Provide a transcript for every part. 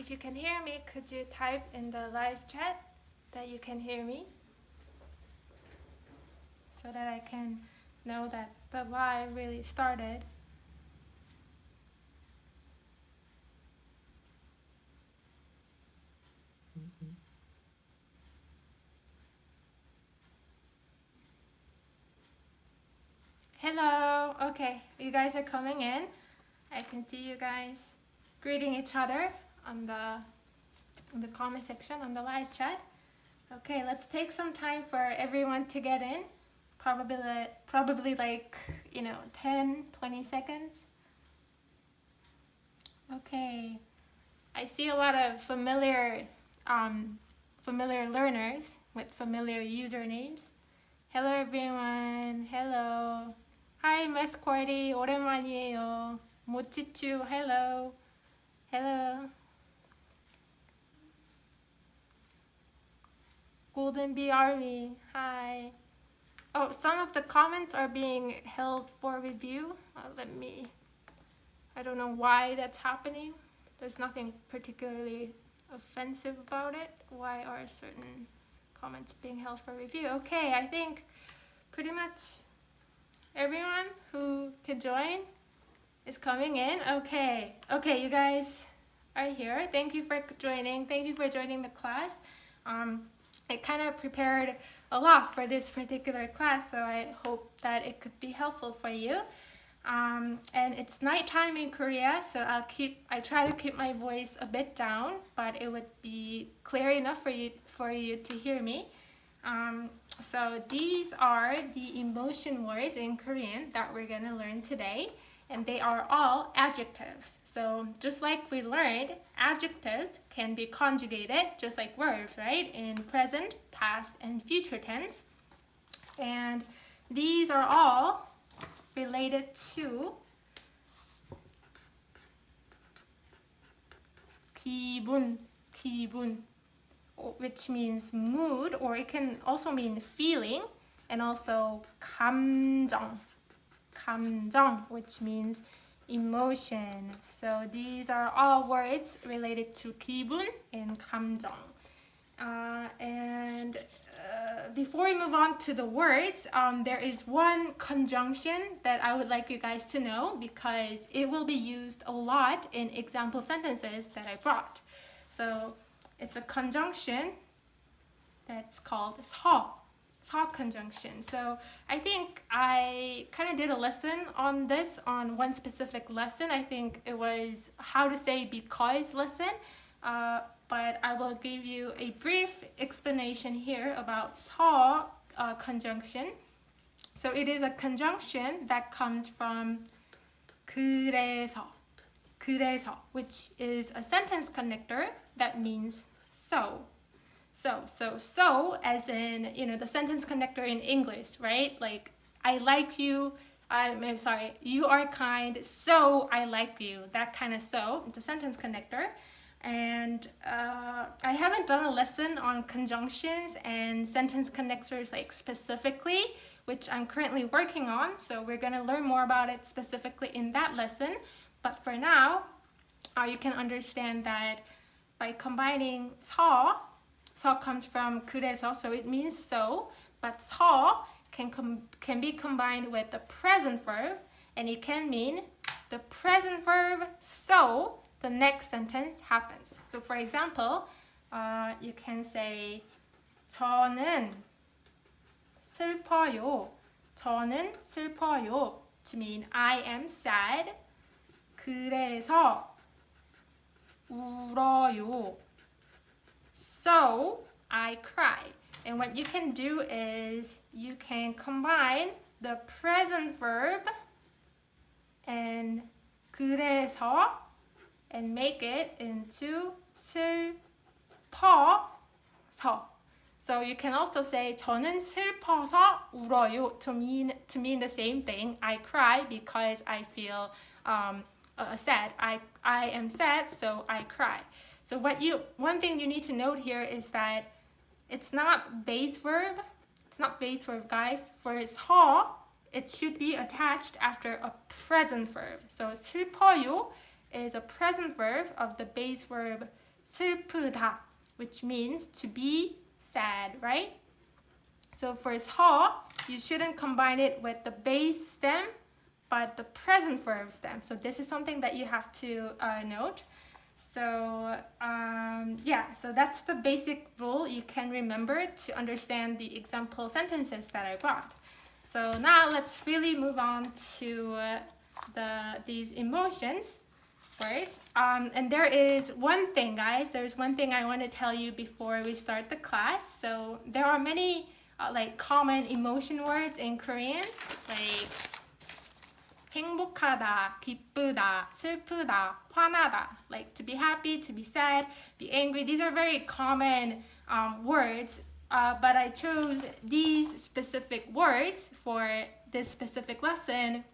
if you can hear me, could you type in the live chat that you can hear me? So that I can know that the live really started. Hello. Okay, you guys are coming in. I can see you guys greeting each other on the comment section on the live chat. Okay, let's take some time for everyone to get in. Probably like 10-20 seconds. Okay, I see a lot of familiar learners with familiar usernames. Hello everyone. Hello. Hi Miss Cordy. 오랜만이에요. 모치추. Hello. Hello. Golden Bee Army. Hi. Oh, some of the comments are being held for review. I don't know why that's happening. There's nothing particularly offensive about it. Why are certain comments being held for review? Okay, I think pretty much everyone who can join is coming in. Okay, you guys are here. Thank you for joining. Thank you for joining the class. I kind of prepared a lot for this particular class, so I hope that it could be helpful for you. And it's nighttime in Korea, so I try to keep my voice a bit down, but it would be clear enough for you to hear me. So these are the emotion words in Korean that we're gonna learn today, and they are all adjectives. So just like we learned, adjectives can be conjugated just like verbs, right? In present, past, and future tense. And these are all related to 기분, which means mood, or it can also mean feeling, and also 감정, which means emotion. So these are all words related to 기분 and 감정. Before we move on to the words, there is one conjunction that I would like you guys to know, because it will be used a lot in example sentences that I brought. So it's a conjunction that's called 서 conjunction. So I think I kind of did a lesson on this on one specific lesson. I think it was how to say because lesson. But I will give you a brief explanation here about 서 conjunction. So it is a conjunction that comes from 그래서, which is a sentence connector that means so. So as in, the sentence connector in English, right? Like, I like you, I'm sorry, you are kind, so I like you. That kind of so, it's a sentence connector. And I haven't done a lesson on conjunctions and sentence connectors like specifically, which I'm currently working on. So we're going to learn more about it specifically in that lesson. But for now, you can understand that by combining 서 comes from 그래서, so it means so. But 서 can be combined with the present verb, and it can mean the present verb so the next sentence happens. So for example, you can say 저는 슬퍼요. To mean I am sad. 그래서 울어요. So I cry. And what you can do is you can combine the present verb and 그래서 and make it into 슬퍼서. So you can also say 저는 슬퍼서 울어요 to mean the same thing. I cry because I feel sad. I am sad, so I cry. So one thing you need to note here is that it's not base verb. It's not base verb, guys. For 서, it should be attached after a present verb. So 슬퍼요 is a present verb of the base verb 슬프다, which means to be sad, right? So for 서, you shouldn't combine it with the base stem, but the present verb stem. So this is something that you have to note. So yeah, so that's the basic rule you can remember to understand the example sentences that I brought. So now let's really move on to these emotions words. And there is one thing, guys. There's one thing I want to tell you before we start the class. So there are many like common emotion words in Korean, like 행복하다, 기쁘다, 슬프다, 화나다, like to be happy, to be sad, be angry. These are very common words, but I chose these specific words for this specific lesson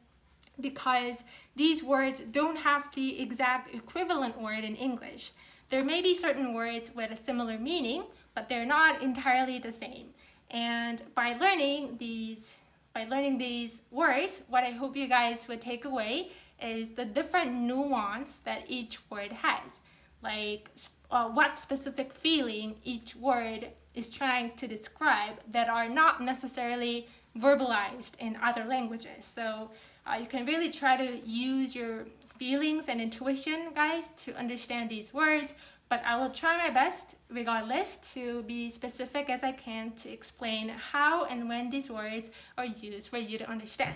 because these words don't have the exact equivalent word in English. There may be certain words with a similar meaning, but they're not entirely the same. And by learning these words, what I hope you guys would take away is the different nuance that each word has, like what specific feeling each word is trying to describe that are not necessarily verbalized in other languages. So you can really try to use your feelings and intuition, guys, to understand these words, but I will try my best, regardless, to be specific as I can to explain how and when these words are used for you to understand.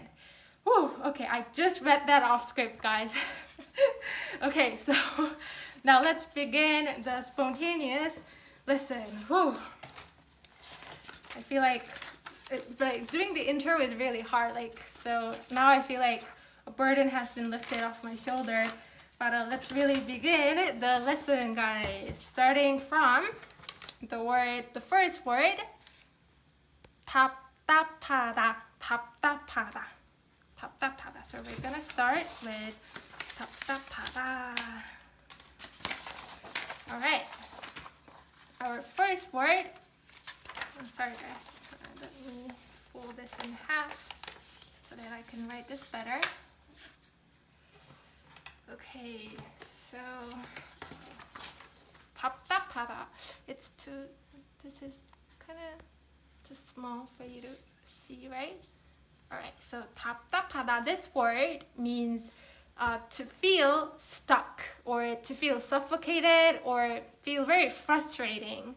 Whew, okay, I just read that off script, guys. Okay, so now let's begin the spontaneous lesson. Whew. I feel like doing the intro is really hard, so now I feel like a burden has been lifted off my shoulder. But let's really begin the lesson, guys. Starting from the first word, 답답하다, 답답하다, 답답하다. So we're gonna start with 답답하다. All right. Our first word. I'm sorry, guys. Let me fold this in half so that I can write this better. Okay, so 답답하다. This is kind of too small for you to see, right? Alright, so 답답하다, this word means to feel stuck or to feel suffocated or feel very frustrating.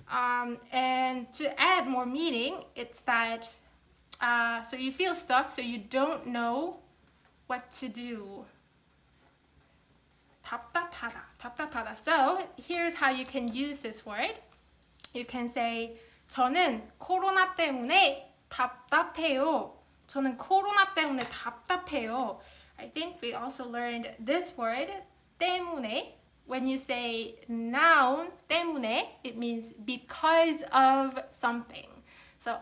And to add more meaning, it's that so you feel stuck, so you don't know what to do. 답답하다, 답답하다. So here's how you can use this word. You can say 저는 코로나 때문에 답답해요. 저는 코로나 때문에 답답해요. I think we also learned this word 때문에. When you say noun 때문에, it means because of something. So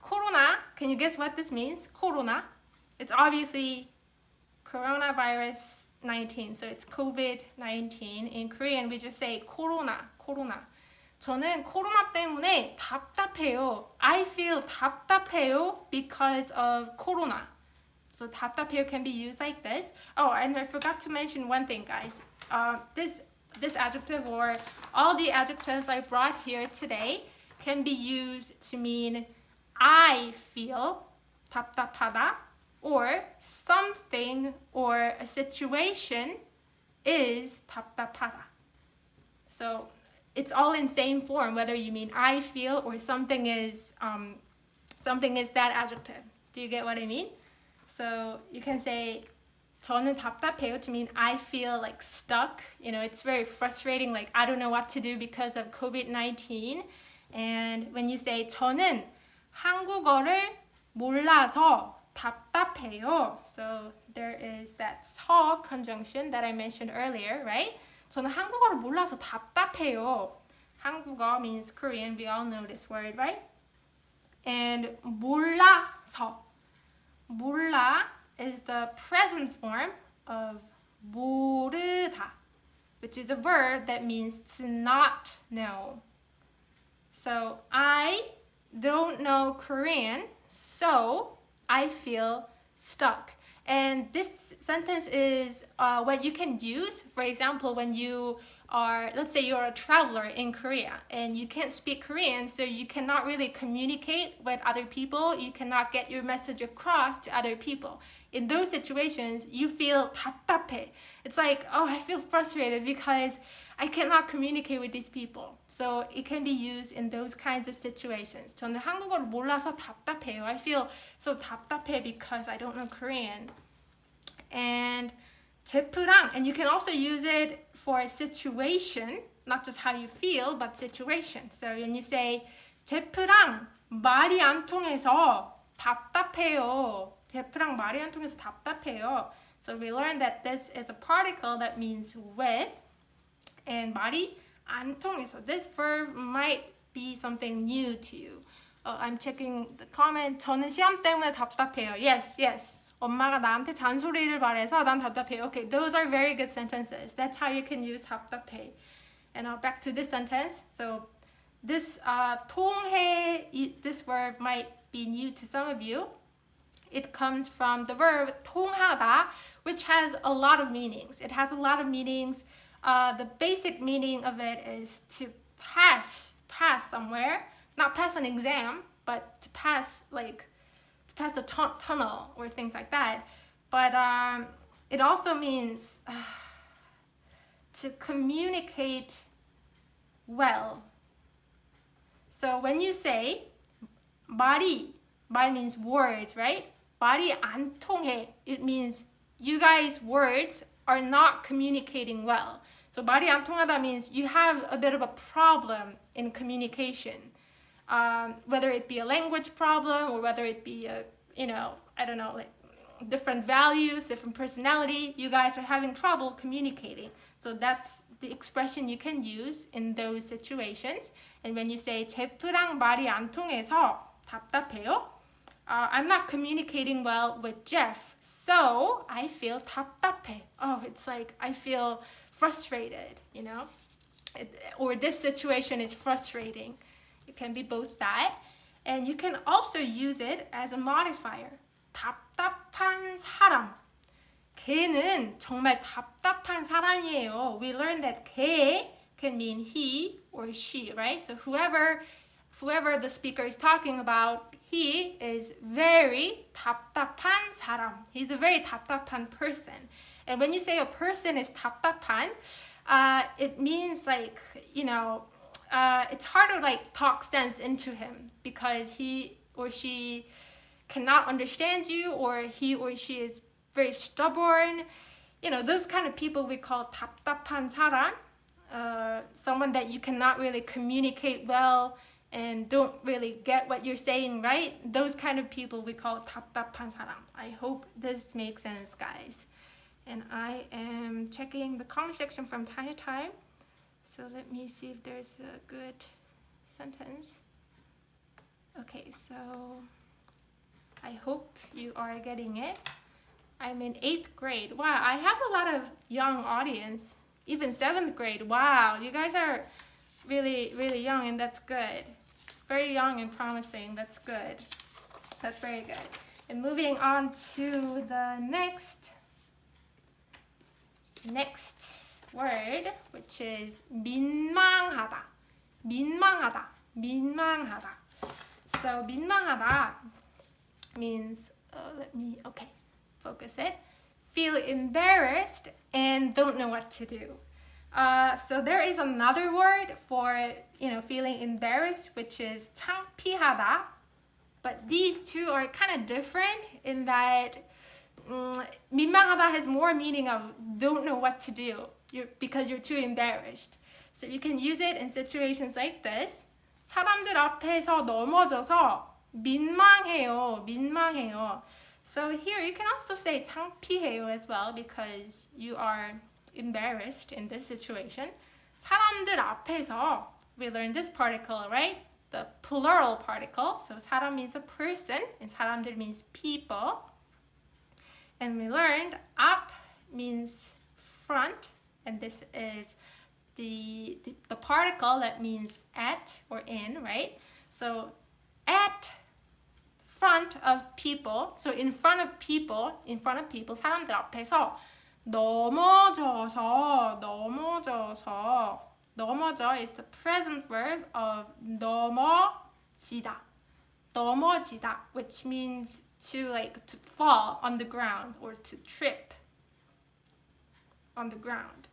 코로나, can you guess what this means? 코로나. It's obviously coronavirus 19, so it's COVID-19. In Korean, we just say 코로나. 저는 코로나 때문에 답답해요. I feel 답답해요 because of 코로나. So 답답해요 can be used like this. Oh, and I forgot to mention one thing, guys. This adjective or all the adjectives I brought here today can be used to mean I feel 답답하다, or something or a situation is 답답하다. So it's all in same form, whether you mean I feel or something is that adjective. Do you get what I mean? So you can say 저는 답답해요 to mean I feel like stuck. You know, it's very frustrating, like I don't know what to do because of COVID-19. And when you say 저는 한국어를 몰라서 답답해요. So there is that 서 conjunction that I mentioned earlier, right? 저는 한국어를 몰라서 답답해요. 한국어 means Korean. We all know this word, right? And 몰라서. 몰라 is the present form of 모르다, which is a verb that means to not know. So I don't know Korean, so I feel stuck. And this sentence is what you can use, for example, when you are, let's say you're a traveler in Korea and you can't speak Korean, so you cannot really communicate with other people, you cannot get your message across to other people. In those situations, you feel 답답해. It's like, oh, I feel frustrated because I cannot communicate with these people. So it can be used in those kinds of situations. 저는 한국어를 몰라서 답답해요. I feel so 답답해 because I don't know Korean. And 제프랑, and you can also use it for a situation, not just how you feel, but situation. So when you say 제프랑 말이 안 통해서 답답해요. 제프랑 말이 안 통해서 답답해요. So we learned that this is a particle that means with, and 말이 안 통해서. This verb might be something new to you. I'm checking the comment. 저는 시험 때문에 답답해요. Yes, yes. 엄마가 나한테 잔소리를 말해서 난 답답해요. Okay, those are very good sentences. That's how you can use 답답해. And now back to this sentence. So this 통해, this verb might be new to some of you. It comes from the verb 통하다, which has a lot of meanings. It has a lot of meanings. The basic meaning of it is to pass somewhere, not pass an exam, but to pass a tunnel or things like that. But it also means to communicate well. So when you say 말이, 말 means words, right? 말이 안 통해, it means you guys' words are not communicating well. So 말이 안 통하다 means you have a bit of a problem in communication. Whether it be a language problem or whether it be a, I don't know, like different values, different personality, you guys are having trouble communicating. So that's the expression you can use in those situations. And when you say 제프랑 말이 안 통해서 답답해요, I'm not communicating well with Jeff, so I feel 답답해. Oh, it's like I feel frustrated, or this situation is frustrating. It can be both that. And you can also use it as a modifier. 답답한 사람. 걔는 정말 답답한 사람이에요. We learned that 걔 can mean he or she, right? So whoever the speaker is talking about, he is very 답답한 사람. He's a very 답답한 person. And when you say a person is 답답한, it means like, it's hard to like talk sense into him because he or she cannot understand you, or he or she is very stubborn. Those kind of people we call 답답한 사람. Someone that you cannot really communicate well and don't really get what you're saying, right? Those kind of people we call 답답한 사람. I hope this makes sense, guys. And I am checking the comment section from time to time. So let me see if there's a good sentence. Okay, so I hope you are getting it. I'm in 8th grade. Wow, I have a lot of young audience, even 7th grade. Wow, you guys are really, really young, and that's good. Very young and promising. That's good. That's very good. And moving on to the next word, which is 민망하다. 민망하다. 민망하다. So 민망하다 means, focus it. Feel embarrassed and don't know what to do. So there is another word for, feeling embarrassed, which is 창피하다. But these two are kind of different in that 민망하다 has more meaning of don't know what to do because you're too embarrassed. So you can use it in situations like this. 사람들 앞에서 넘어져서 민망해요. 민망해요. So here you can also say 창피해요 as well because you are embarrassed in this situation. 사람들 앞에서, we learned this particle, right? The plural particle. So 사람 means a person and 사람들 means people. And we learned 앞 means front, and this is the particle that means at or in, right? So at front of people. So in front of people, 사람들 앞에서 넘어져서 is the present verb of 넘어지다, which means to fall on the ground or to trip on the ground.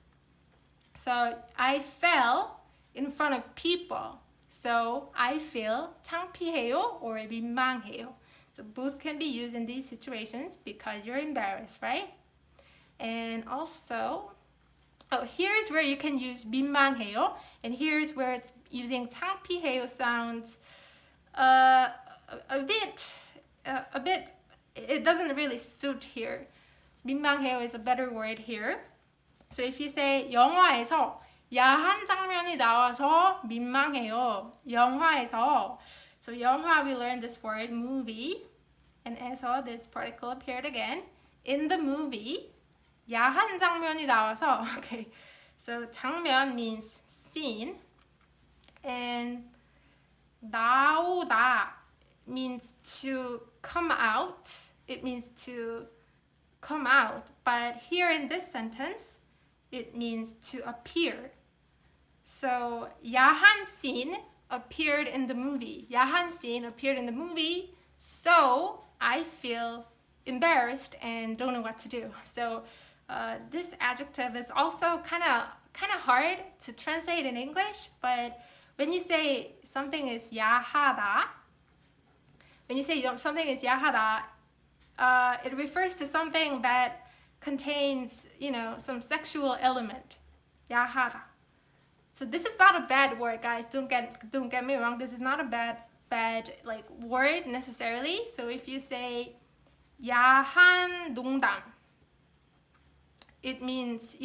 So I fell in front of people. So I feel 창피해요 or 민망해요. So both can be used in these situations because you're embarrassed, right? And also, here's where you can use 민망해요, and here's where it's using 창피해요 sounds a bit. It doesn't really suit here. 민망해요 is a better word here. So if you say 영화에서 야한 장면이 나와서 민망해요. 영화에서. So 영화, we learned this word movie, and 에서 this particle appeared again. In the movie, 야한 장면이 나와서. Okay, so 장면 means scene, and 나오다 means to come out. It means to come out, but here in this sentence, it means to appear. So 야한 scene appeared in the movie. 야한 scene appeared in the movie, so I feel embarrassed and don't know what to do. So this adjective is also kind of hard to translate in English, but when you say something is 야하다, it refers to something that contains, some sexual element. 야하다. So this is not a bad word, guys. Don't get me wrong. This is not a bad word necessarily. So if you say 야한 농담, it means,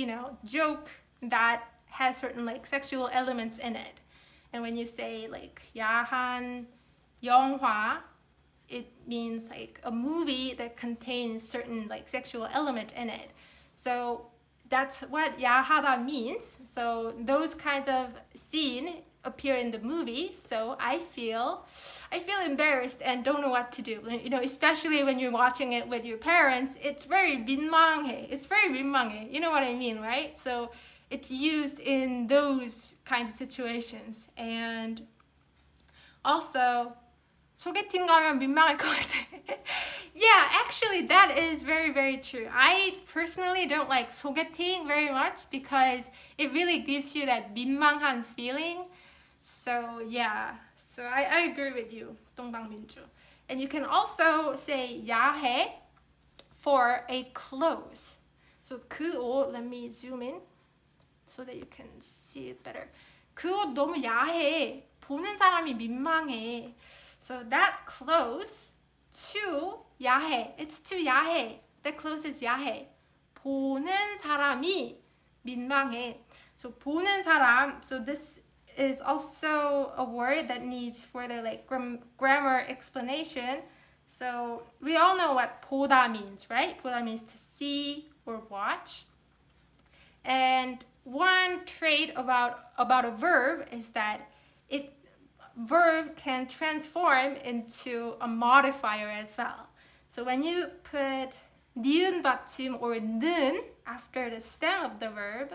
joke that has certain sexual elements in it. And when you say 야한 영화, it means a movie that contains certain sexual element in it. So that's what 야하다 means. So those kinds of scene appear in the movie. So I feel embarrassed and don't know what to do. Especially when you're watching it with your parents, it's very 민망해. You know what I mean, right? So it's used in those kinds of situations. And also, 소개팅 가면 민망할 것 같아. Yeah, actually that is very, very true. I personally don't like 소개팅 very much because it really gives you that 민망한 feeling. So yeah, so I agree with you, 동방민주. And you can also say 야해 for a clothes. So 그 옷, let me zoom in so that you can see it better. 그 옷 너무 야해. 보는 사람이 민망해. So that clothes too 야해. It's too 야해. That clothes is 야해. 보는 사람이 민망해. So 보는 사람. So this is also a word that needs further grammar explanation. So we all know what 보다 means, right? 보다 means to see or watch. And one trait about a verb is that verb can transform into a modifier as well. So when you put 니은 받침 or 는 after the stem of the verb,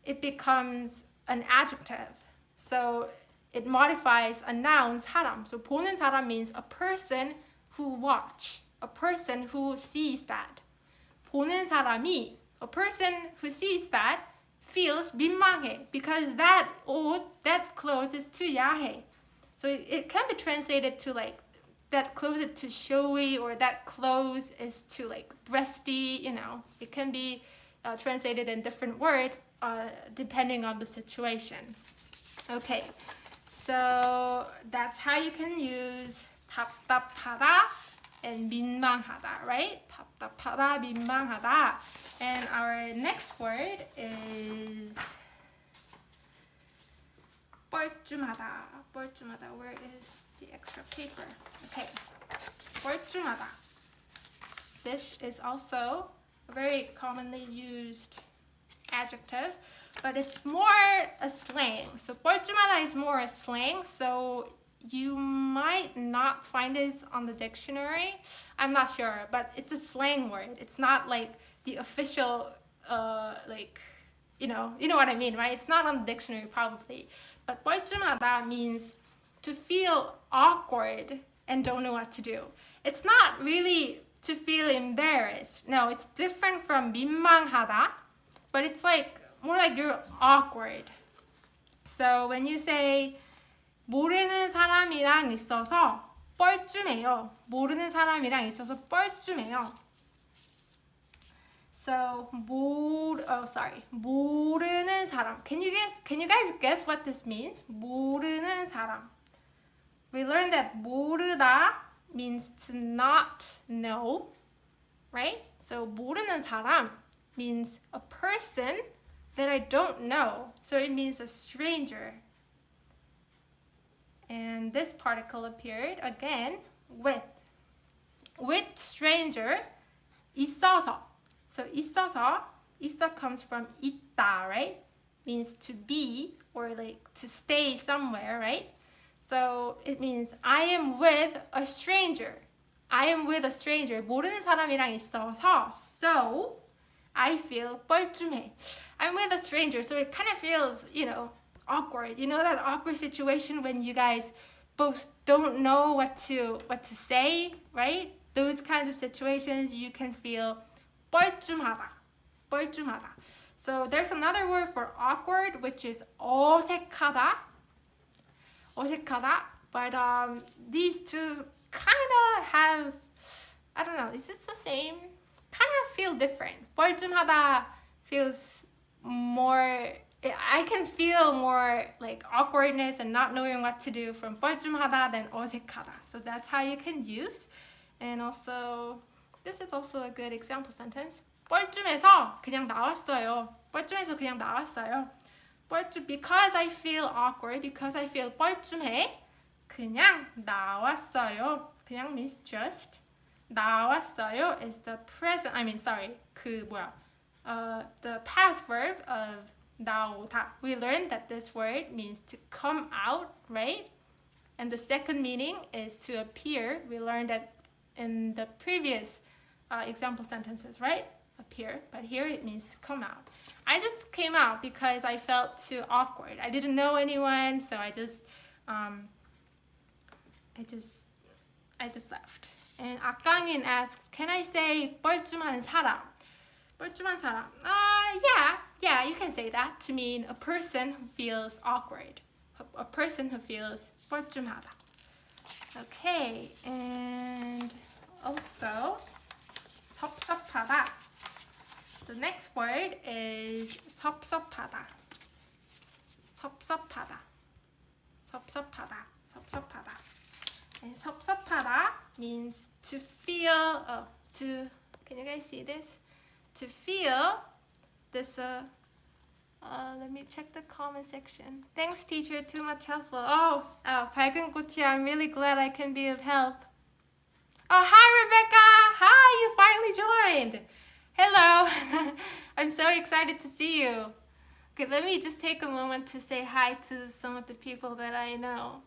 it becomes an adjective. So it modifies a noun 사람. So 보는 사람 means a person who watch, a person who sees that. 보는 사람이, a person who sees that, feels 민망해 because that clothes is too 야해. So it can be translated to that clothes is too showy, or that clothes is too breasty. It can be translated in different words depending on the situation. Okay, so that's how you can use 답답하다 and 민망하다, right? 답답하다, 민망하다. And our next word is 뻘쭘하다. Where is the extra paper? Okay, 뻘쭘하다. This is also a very commonly used adjective, but it's more a slang. So 뻘쭘하다 is more a slang. So you might not find this on the dictionary. I'm not sure, but it's a slang word. It's not like the official, like, you know what I mean, right? It's not on the dictionary probably. But 뻘쭘하다 means to feel awkward and don't know what to do. It's not really to feel embarrassed. No, it's different from 민망하다, but it's like more like you're awkward. So when you say 모르는 사람이랑 있어서 뻘쭘해요. 모르는 사람이랑 있어서 뻘쭘해요. So 모르는 사람. Can you guys guess what this means? 모르는 사람. We learned that 모르다 means to not know, right? So 모르는 사람 means a person that I don't know. So it means a stranger. And this particle appeared again with stranger, 있어서. So 있어 comes from 있다, right? Means to be or like to stay somewhere, right? So it means I am with a stranger. I am with a stranger. 모르는 사람이랑 있어서. So I feel 뻘쭘해. I'm with a stranger, so it kind of feels, awkward. You know that awkward situation when you guys both don't know what to say, right? Those kinds of situations you can feel 뻘쭘하다. So there's another word for awkward, which is 어색하다. But these two kind of have, I don't know, is it the same? Kind of feel different. 뻘쭘하다 feels more, I can feel more like awkwardness and not knowing what to do from 뻘쭘하다 than 어색하다. So that's how you can use. And also, this is also a good example sentence. 뻘쭘해서 그냥 나왔어요. Because I feel awkward, because I feel 뻘쭘해, 그냥 나왔어요. 그냥 means just. 나왔어요 is the present, the past verb of 나오다. We learned that this word means to come out, right? And the second meaning is to appear. We learned that in the previous example sentences, right? Appear, but here it means to come out. I just came out because I felt too awkward. I didn't know anyone, so I just left. And 악강인 asks, can I say 뻘쭘한 사람? 뻘쭘한 사람. Yeah, you can say that to mean a person who feels awkward. A person who feels 뻘쭘하다. Okay, and also 섭섭하다. The next word is 섭섭하다. And 섭섭하다 means to feel, can you guys see this? To feel this, let me check the comment section. Thanks teacher, too much helpful. 밝은 꽃이, I'm really glad I can be of help. Oh, hi Rebecca! Hi, you finally joined! Hello! I'm so excited to see you. Okay, let me just take a moment to say hi to some of the people that I know.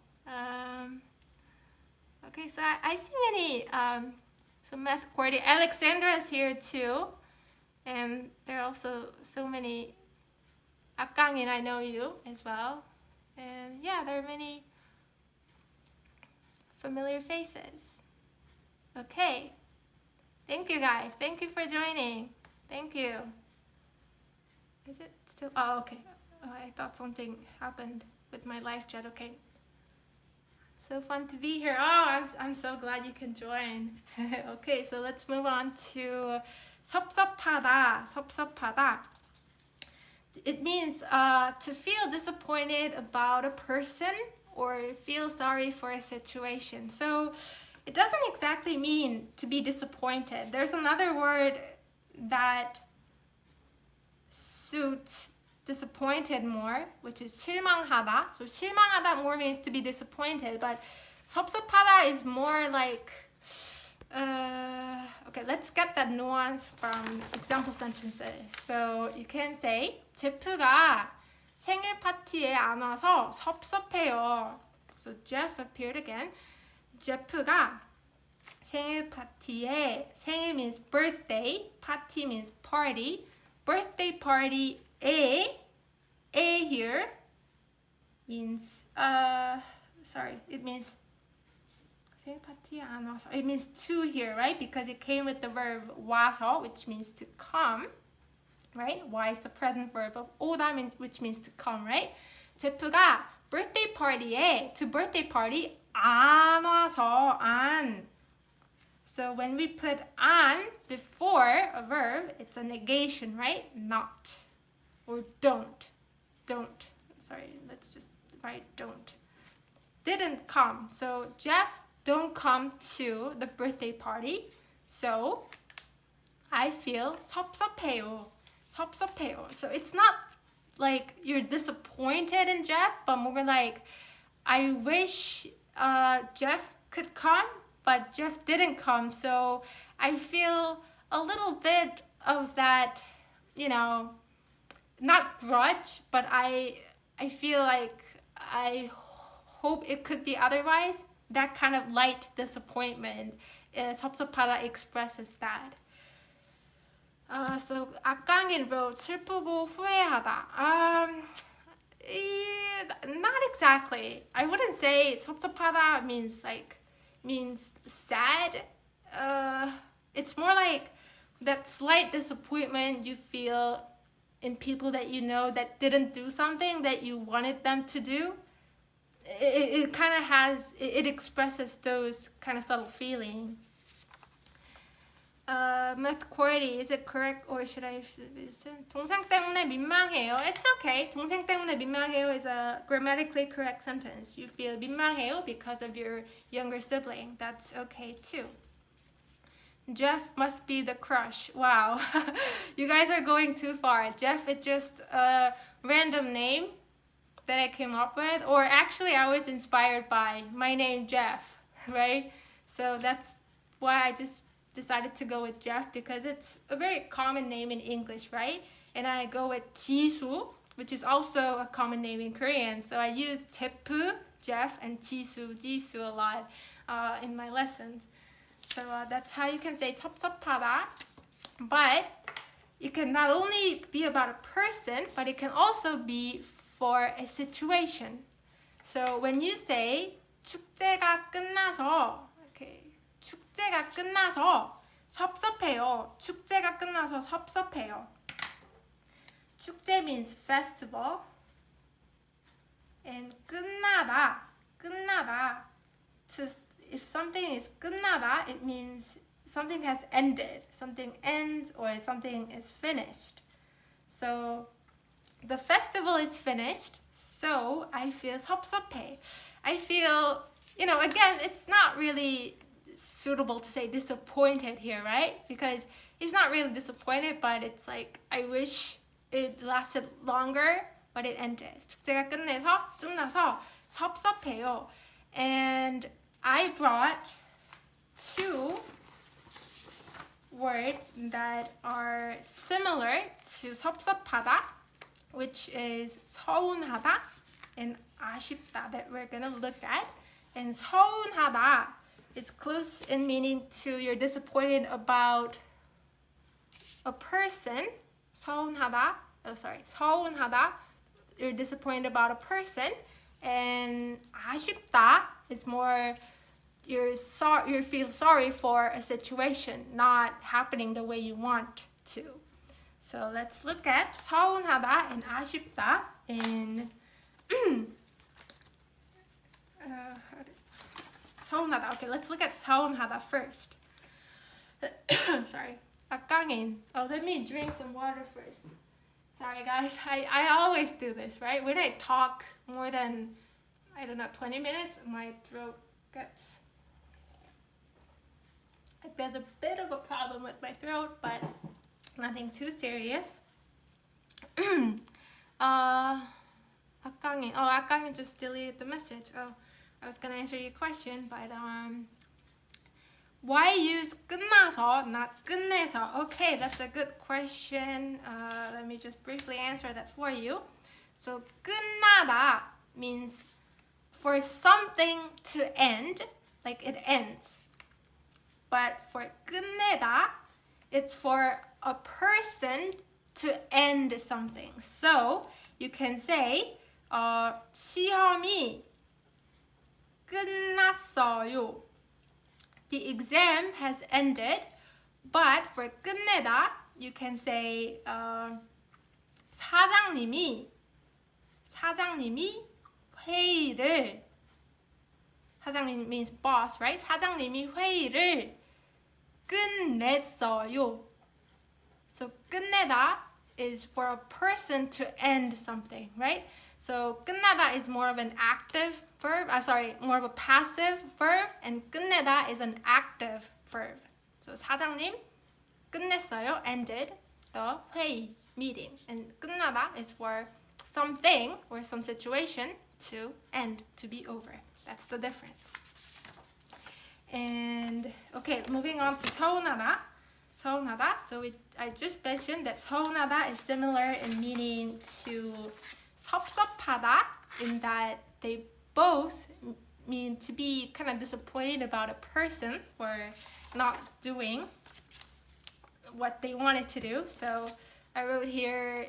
Okay, so I see many, some math coordinator. Alexandra is here too. And there are also so many 악강인, I know you as well. And yeah, there are many familiar faces. Okay. Thank you guys. Thank you for joining. Thank you. Is it still? Oh, okay. Oh, I thought something happened with my live chat. Okay. So fun to be here. Oh, I'm so glad you can join. Okay, so let's move on to 섭섭하다. It means to feel disappointed about a person or feel sorry for a situation. So it doesn't exactly mean to be disappointed. There's another word that suits disappointed more, which is 실망하다. So 실망하다 more means to be disappointed, but 섭섭하다 is more like, okay, let's get that nuance from example sentences. So you can say, 제프가 생일 파티에 안 와서 섭섭해요. So Jeff appeared again. 제프가 생일 파티에, 생일 means birthday, party means party. Birthday party에, a here means it means 생일 파티 안 와서. It means to here, right? Because it came with the verb 와서, which means to come, right? Y is the present verb of 오다, which means to come, right? 제프가 birthday party에, to birthday party 안 와서, 안. So when we put an before a verb, it's a negation, right? Not. Or don't. Don't. Sorry, let's just write don't. Didn't come. So Jeff don't come to the birthday party. So I feel 섭섭해요. 섭섭해요. So it's not like you're disappointed in Jeff, but more like I wish Jeff could come, but Jeff didn't come. So I feel a little bit of that, not grudge, but I feel like I hope it could be otherwise. That kind of light disappointment. 섭섭하다 expresses that. So 악강인 wrote 슬프고 후회하다. Not exactly. I wouldn't say 섭섭하다 means sad. It's more like that slight disappointment you feel in people that you know that didn't do something that you wanted them to do. It kind of has, it expresses those kind of subtle feeling. Math quality, is it correct or should I? 동생 때문에 민망해요. It's okay. 동생 때문에 민망해요 is a grammatically correct sentence. You feel 민망해요 because of your younger sibling. That's okay too. Jeff must be the crush. Wow. You guys are going too far. Jeff is just a random name that I came up with. Or actually I was inspired by my name Jeff, right? So that's why I just decided to go with Jeff because it's a very common name in English, right? And I go with Jisoo, which is also a common name in Korean. So I use Tepu, Jeff, and Jisoo a lot in my lessons. So that's how you can say 섭섭하다. But it can not only be about a person, but it can also be for a situation. So when you say 축제가 끝나서, 축제가 끝나서 섭섭해요. 축제가 끝나서 섭섭해요. 축제 means festival. And 끝나다. If something is 끝나다, it means something has ended. Something ends or something is finished. So the festival is finished, so I feel 섭섭해. I feel, again, it's not really suitable to say disappointed here, right? Because he's not really disappointed, but it's like I wish it lasted longer, but it ended. 축제가 끝나서 섭섭해요. And I brought two words that are similar to 섭섭하다, which is 서운하다 and 아쉽다 that we're gonna look at. And 서운하다 is close in meaning to you're disappointed about a person. 서운하다, you're disappointed about a person. And 아쉽다 is more you feel sorry for a situation not happening the way you want to. So let's look at 서운하다 and 아쉽다 in 서운하다. Okay, let's look at 서운하다 first. Sorry. 악강인. Oh, let me drink some water first. Sorry guys, I always do this, right? When I talk more than, 20 minutes, my throat gets, there's a bit of a problem with my throat, but nothing too serious. 악강인 just deleted the message. Oh, I was gonna answer your question, but why use 끝나서, not 끝내서? Okay, that's a good question. Let me just briefly answer that for you. So 끝나다 means for something to end, like it ends. But for 끝내다, it's for a person to end something. So you can say 시험이 끝났어요. The exam has ended. But for 끝내다, you can say 사장님이 회의를, 사장님 means boss, right? 사장님이 회의를 끝냈어요. So 끝내다 is for a person to end something, right? So 끝나다 is more of an active verb, more of a passive verb, and 끝내다 is an active verb. So 사장님 끝냈어요, ended the 회의, meeting. And 끝나다 is for something or some situation to end, to be over. That's the difference. And okay, moving on to 서운하다. 서운하다. So I just mentioned that 서운하다 is similar in meaning to 섭섭하다, in that they both mean to be kind of disappointed about a person for not doing what they wanted to do. So I wrote here,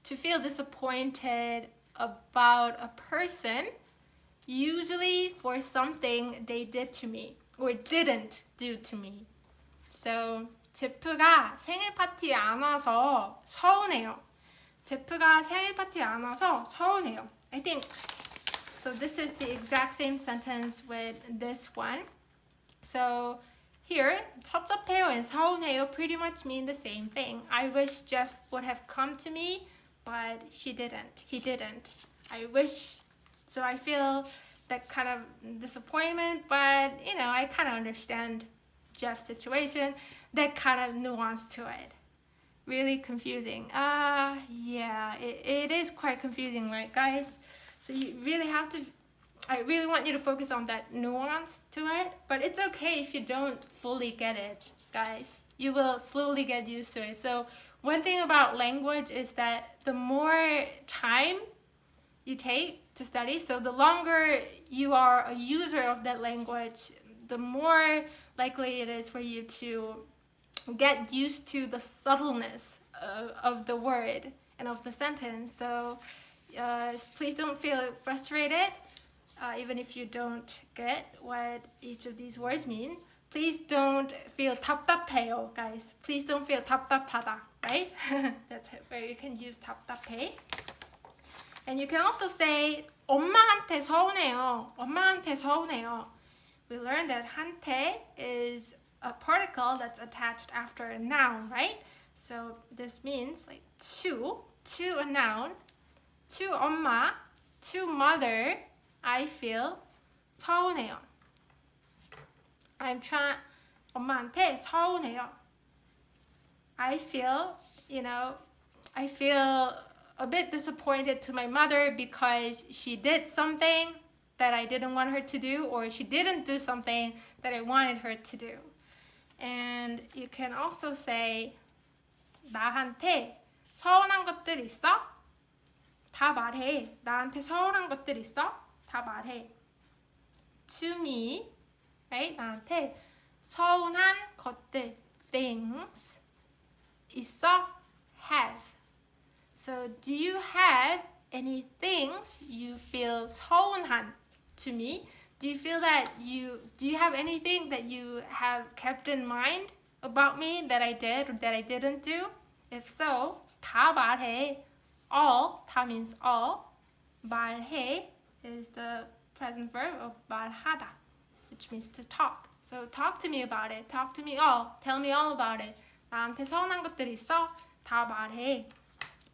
to feel disappointed about a person, usually for something they did to me or didn't do to me. So 제프가 생일 파티에 안 와서 서운해요. 제프가 생일 파티에 안 와서 서운해요. I think so. This is the exact same sentence with this one. So here, 섭섭해요 and 서운해요 pretty much mean the same thing. I wish Jeff would have come to me, but he didn't. I wish, so I feel that kind of disappointment, but I kind of understand Jeff's situation, that kind of nuance to it. Really confusing. Yeah, it is quite confusing, right, guys? So you really have to, I really want you to focus on that nuance to it, but it's okay if you don't fully get it, guys. You will slowly get used to it. So one thing about language is that the more time you take to study, so the longer you are a user of that language, the more likely it is for you to get used to the subtleness of the word and of the sentence. So please don't feel frustrated, even if you don't get what each of these words mean. Please don't feel 답답해요, guys. Please don't feel 답답하다, right? That's where you can use 답답해. And you can also say 엄마한테 서운해요. 엄마한테 서운해요. We learned that 한테 is a particle that's attached after a noun, right? So this means like to a noun, to 엄마, to mother, I feel 서운해요. 엄마한테 서운해요. I feel a bit disappointed to my mother because she did something that I didn't want her to do, or she didn't do something that I wanted her to do. And you can also say 나한테 서운한 것들 있어? 다 말해. 나한테 서운한 것들 있어? 다 말해. To me, right? 나한테 서운한 것들, things 있어? Have. So do you have any things you feel 서운한 to me? Do you feel that do you have anything that you have kept in mind about me that I did or that I didn't do? If so, 다 말해. All, 다 means all. 말해 is the present verb of 말하다, which means to talk. So talk to me about it. Talk to me all. Tell me all about it. 나한테 서운한 것들 있어? 다 말해.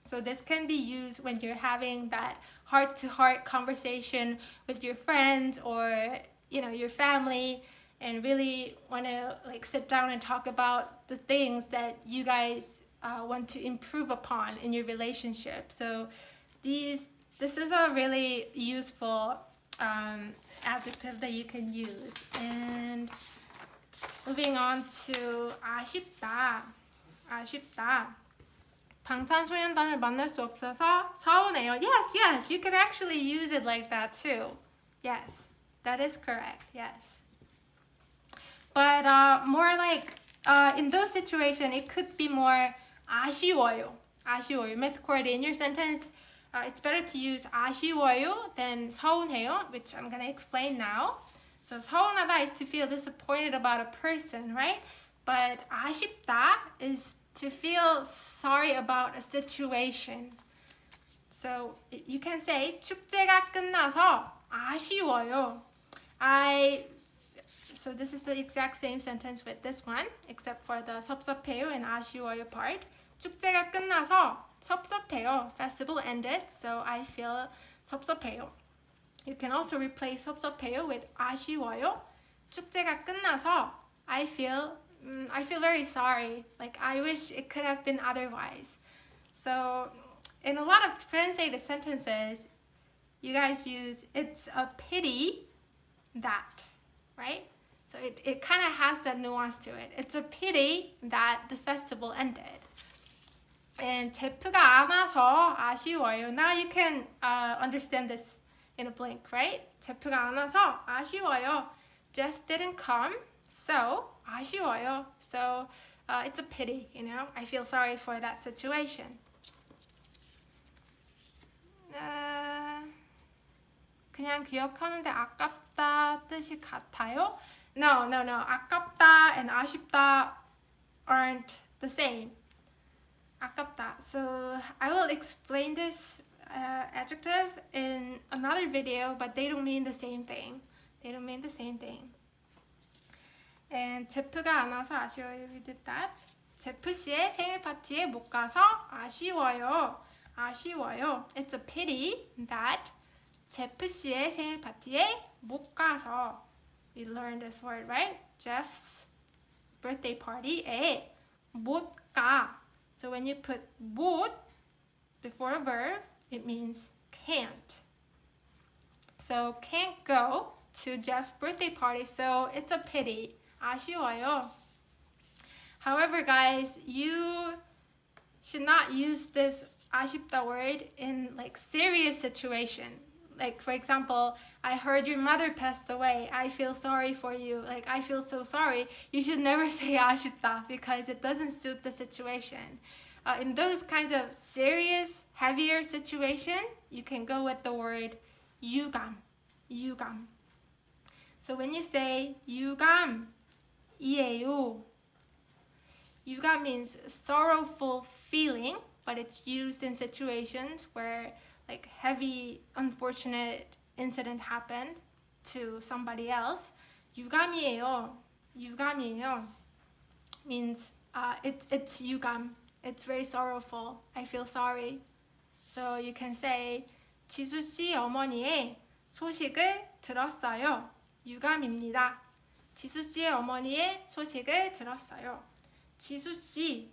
So this can be used when you're having that heart-to-heart conversation with your friends or your family, and really want to sit down and talk about the things that you guys want to improve upon in your relationship. So this is a really useful adjective that you can use. And moving on to 아쉽다. 방탄소년단을 만날 수 없어서 서운해요. Yes, you can actually use it like that too. Yes, that is correct. Yes. But more like in those situations, it could be more 아쉬워요. 아쉬워요. You must coordinate your sentence. It's better to use 아쉬워요 than 서운해요, which I'm gonna explain now. So 서운하다 is to feel disappointed about a person, right? But 아쉽다 is to feel sorry about a situation. So you can say 축제가 끝나서 아쉬워요. So this is the exact same sentence with this one, except for the 섭섭해요 and 아쉬워요 part. 축제가 끝나서 섭섭해요. Festival ended, so I feel 섭섭해요. You can also replace 섭섭해요 with 아쉬워요. 축제가 끝나서 I feel very sorry. Like I wish it could have been otherwise. So in a lot of translated sentences, you guys use it's a pity that, right? So it kind of has that nuance to it. It's a pity that the festival ended. And 제프가 안 와서 아쉬워요. Now you can understand this in a blink, right? 제프가 안 와서 아쉬워요. Jeff didn't come, so 아쉬워요. So it's a pity, you know? I feel sorry for that situation. 그냥 기억하는데 아깝다 뜻이 같아요? No. 아깝다 and 아쉽다 aren't the same. 아깝다. So I will explain this adjective in another video, but they don't mean the same thing. And 제프가 안 와서 아쉬워요. We did that. 제프 씨의 생일 파티에 못 가서 아쉬워요. It's a pity that 제프 씨의 생일 파티에 못 가서. We learned this word, right? Jeff's birthday party에 못 가. So when you put 못 before a verb, it means can't. So can't go to Jeff's birthday party, so it's a pity. 아쉬워요. However, guys, you should not use this 아쉽다 word in like serious situation. Like for example, I heard your mother passed away. I feel sorry for you. Like I feel so sorry. You should never say 아쉽다 because it doesn't suit the situation. In those kinds of serious, heavier situation, you can go with the word 유감. So when you say 유감이에요, 유감 means sorrowful feeling, but it's used in situations where like heavy, unfortunate incident happened to somebody else. 유감이에요 means it's 유감. It's very sorrowful. I feel sorry. So you can say 지수 씨 어머니의 소식을 들었어요. 유감입니다. 지수 씨의 어머니의 소식을 들었어요. 지수 씨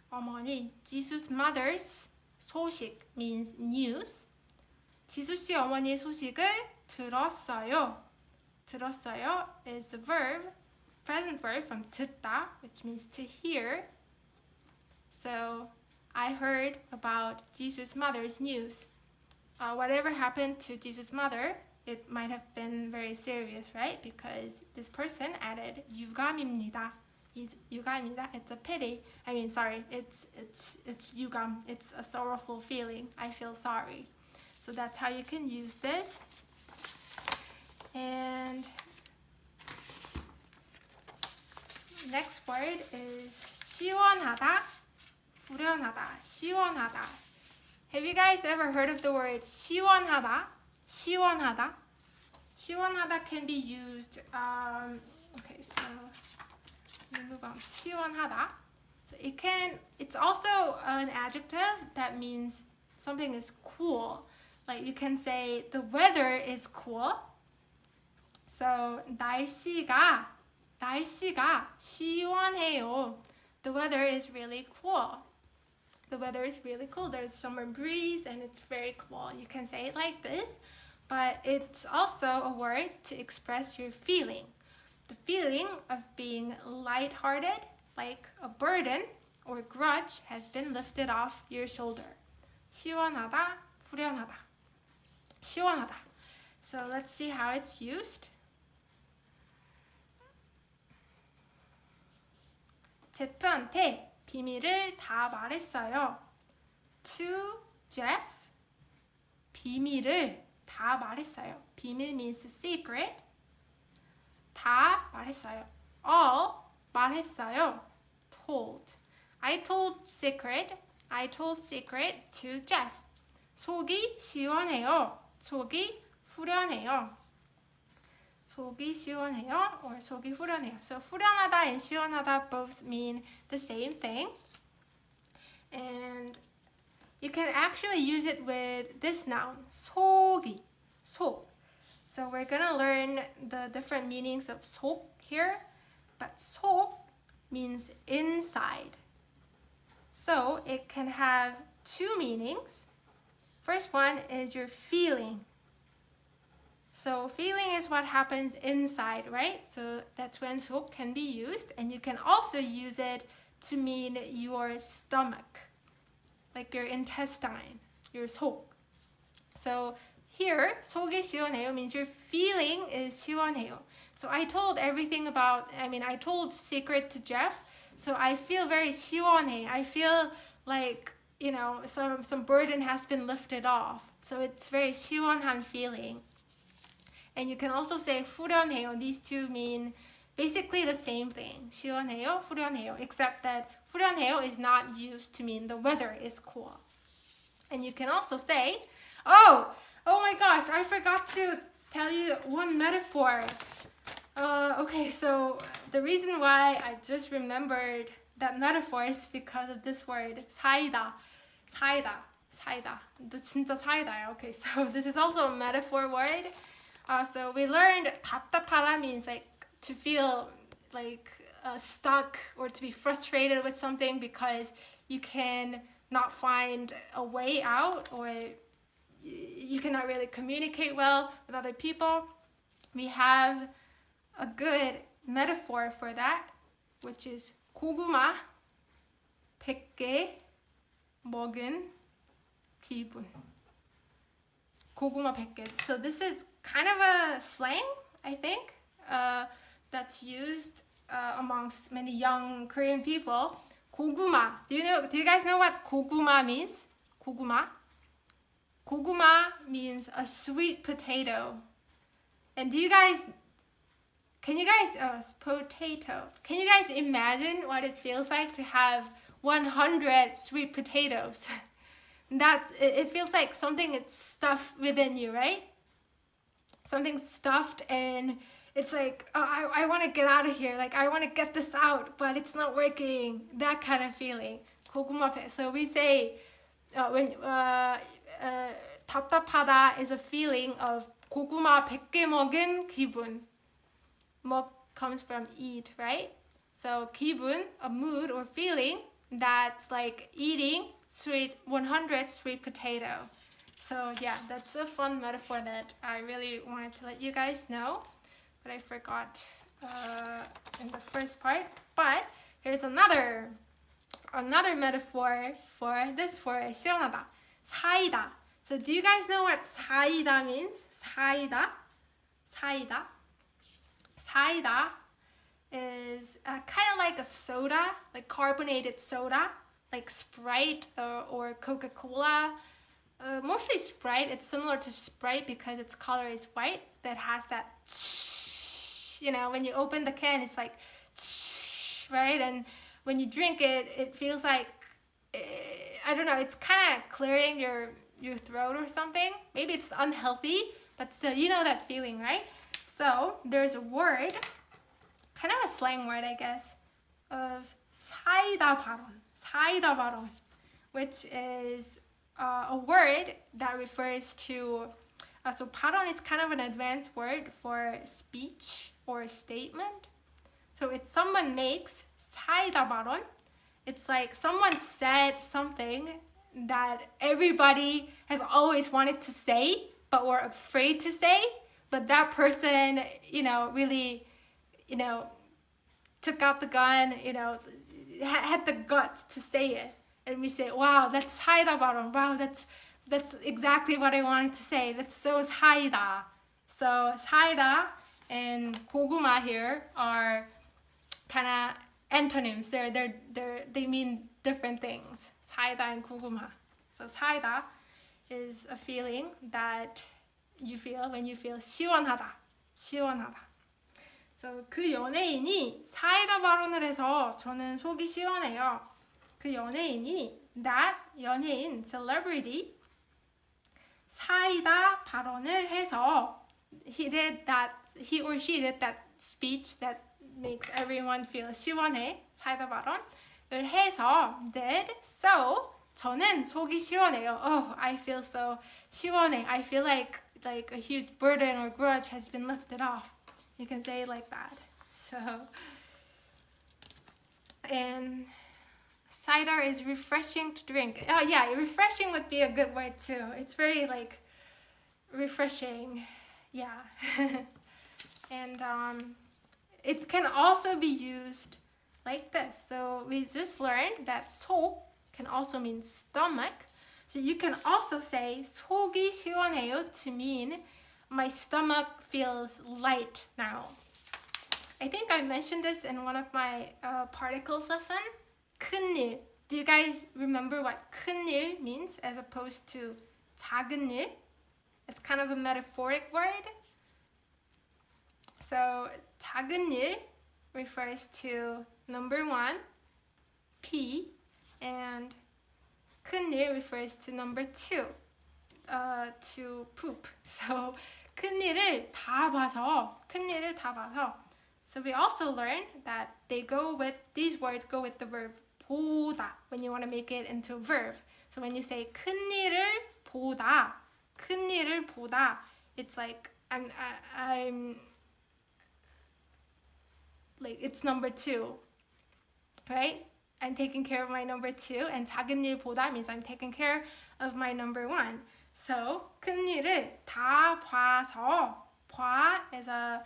어머니, 지수's mother's 소식 means news. 지수 씨 어머니의 소식을 들었어요. 들었어요 is the verb, present verb from 듣다, which means to hear. So I heard about Jesus' mother's news. Whatever happened to Jesus' mother, it might have been very serious, right? Because this person added 유감입니다. 유감입니다. It's a pity. It's 유감. It's a sorrowful feeling. I feel sorry. So that's how you can use this. And next word is 시원하다, 후련하다, 시원하다. Have you guys ever heard of the word 시원하다? 시원하다? 시원하다 can be used, okay, so let me move on. 시원하다. So it's also an adjective that means something is cool. Like you can say the weather is cool. So 날씨가 시원해요. The weather is really cool. There's summer breeze and it's very cool. You can say it like this, but it's also a word to express your feeling. The feeling of being lighthearted, like a burden or grudge has been lifted off your shoulder. 시원하다, 후련하다. 시원하다. So let's see how it's used. 제프한테 비밀을 다 말했어요. To Jeff, 비밀을 다 말했어요. 비밀 means secret. 다 말했어요. All 말했어요. Told. I told secret to Jeff. 속이 시원해요. 속이 후련해요. 속이 시원해요 or 속이 후련해요. So 후련하다 and 시원하다 both mean the same thing. And you can actually use it with this noun, 속이, 속. So we're gonna learn the different meanings of 속 here, but 속 means inside. So it can have two meanings. First one is your feeling. So feeling is what happens inside, right? So that's when 속 can be used, and you can also use it to mean your stomach, like your intestine, your 속. So here, 속이 시원해요 means your feeling is 시원해요. So I told I told secret to Jeff, so I feel very 시원해. I feel like, some burden has been lifted off. So it's very 시원한 feeling. And you can also say 후련해요. These two mean basically the same thing. 시원해요, 후련해요. Except that 후련해요 is not used to mean the weather is cool. And you can also say, oh my gosh, I forgot to tell you one metaphor. Okay, so the reason why I just remembered that metaphor is because of this word, 사이다. 너 진짜 사이다야. Okay, so this is also a metaphor word. So we learned 답답하다 means like to feel like stuck or to be frustrated with something because you can not find a way out or you cannot really communicate well with other people. We have a good metaphor for that, which is 고구마 100개 먹은 기분. 고구마 100개. So this is kind of a slang, I think, that's used amongst many young Korean people. 고구마. Do you guys know what 고구마 means? 고구마. 고구마 means a sweet potato. And can you guys imagine what it feels like to have 100 sweet potatoes? It feels like something is stuffed within you, right? Something stuffed, and it's like, oh, I want to get out of here. Like, I want to get this out, but it's not working. That kind of feeling. 고구마. So we say, 답답하다 is a feeling of 고구마 100개 먹은 기분. 먹 comes from eat, right? So 기분, a mood or feeling that's like eating 100 sweet potato. So yeah, that's a fun metaphor that I really wanted to let you guys know, but I forgot in the first part. But here's another metaphor for this word, 시원하다. 사이다. So do you guys know what 사이다 means? 사이다 is kind of like a soda, like carbonated soda, like Sprite or Coca-Cola. Mostly Sprite. It's similar to Sprite because its color is white. That has that, when you open the can, it's like, right? And when you drink it, it feels like, I don't know, it's kind of clearing your throat or something. Maybe it's unhealthy, but still, you know that feeling, right? So there's a word, kind of a slang word, I guess, of 사이다 발언, which is a word that refers to, so 발언 is kind of an advanced word for speech or statement. So it's someone makes 사이다 발언. It's like someone said something that everybody has always wanted to say, but were afraid to say. But that person, really, took out the gun, had the guts to say it. And we say, wow, that's 사이다 발언. Wow, that's exactly what I wanted to say. That's so 사이다. So 사이다 and 고구마 here are kind of antonyms. They mean different things. 사이다 and 고구마. So 사이다 is a feeling that you feel when you feel 시원하다. 시원하다. So 그 연예인이 사이다 발언을 해서 저는 속이 시원해요. 그 연예인이 that 연예인 celebrity 사이다 발언을 해서 he or she did that speech that makes everyone feel 시원해. 사이다 발언을 해서 did so 저는 속이 시원해요. Oh, I feel so 시원해. I feel like a huge burden or grudge has been lifted off. You can say it like that. So, and cider is refreshing to drink. Oh yeah, refreshing would be a good word too. It's very like refreshing. Yeah. And it can also be used like this. So we just learned that 속 can also mean stomach. So you can also say 속이 시원해요 to mean my stomach feels light now. I think I mentioned this in one of my particles lesson. 큰일. Do you guys remember what 큰일 means as opposed to 작은 일? It's kind of a metaphoric word. So 작은 일 refers to number 1, P, and 큰일 refers to number 2, to poop. So 큰일을 다 봐서. So we also learned that these words go with the verb 보다 when you want to make it into a verb. So when you say 큰일을 보다, it's like I'm like it's number 2, right? I'm taking care of my number 2, and 작은 일 보다 means I'm taking care of my number 1. So 큰일을 다 봐서. 봐 is a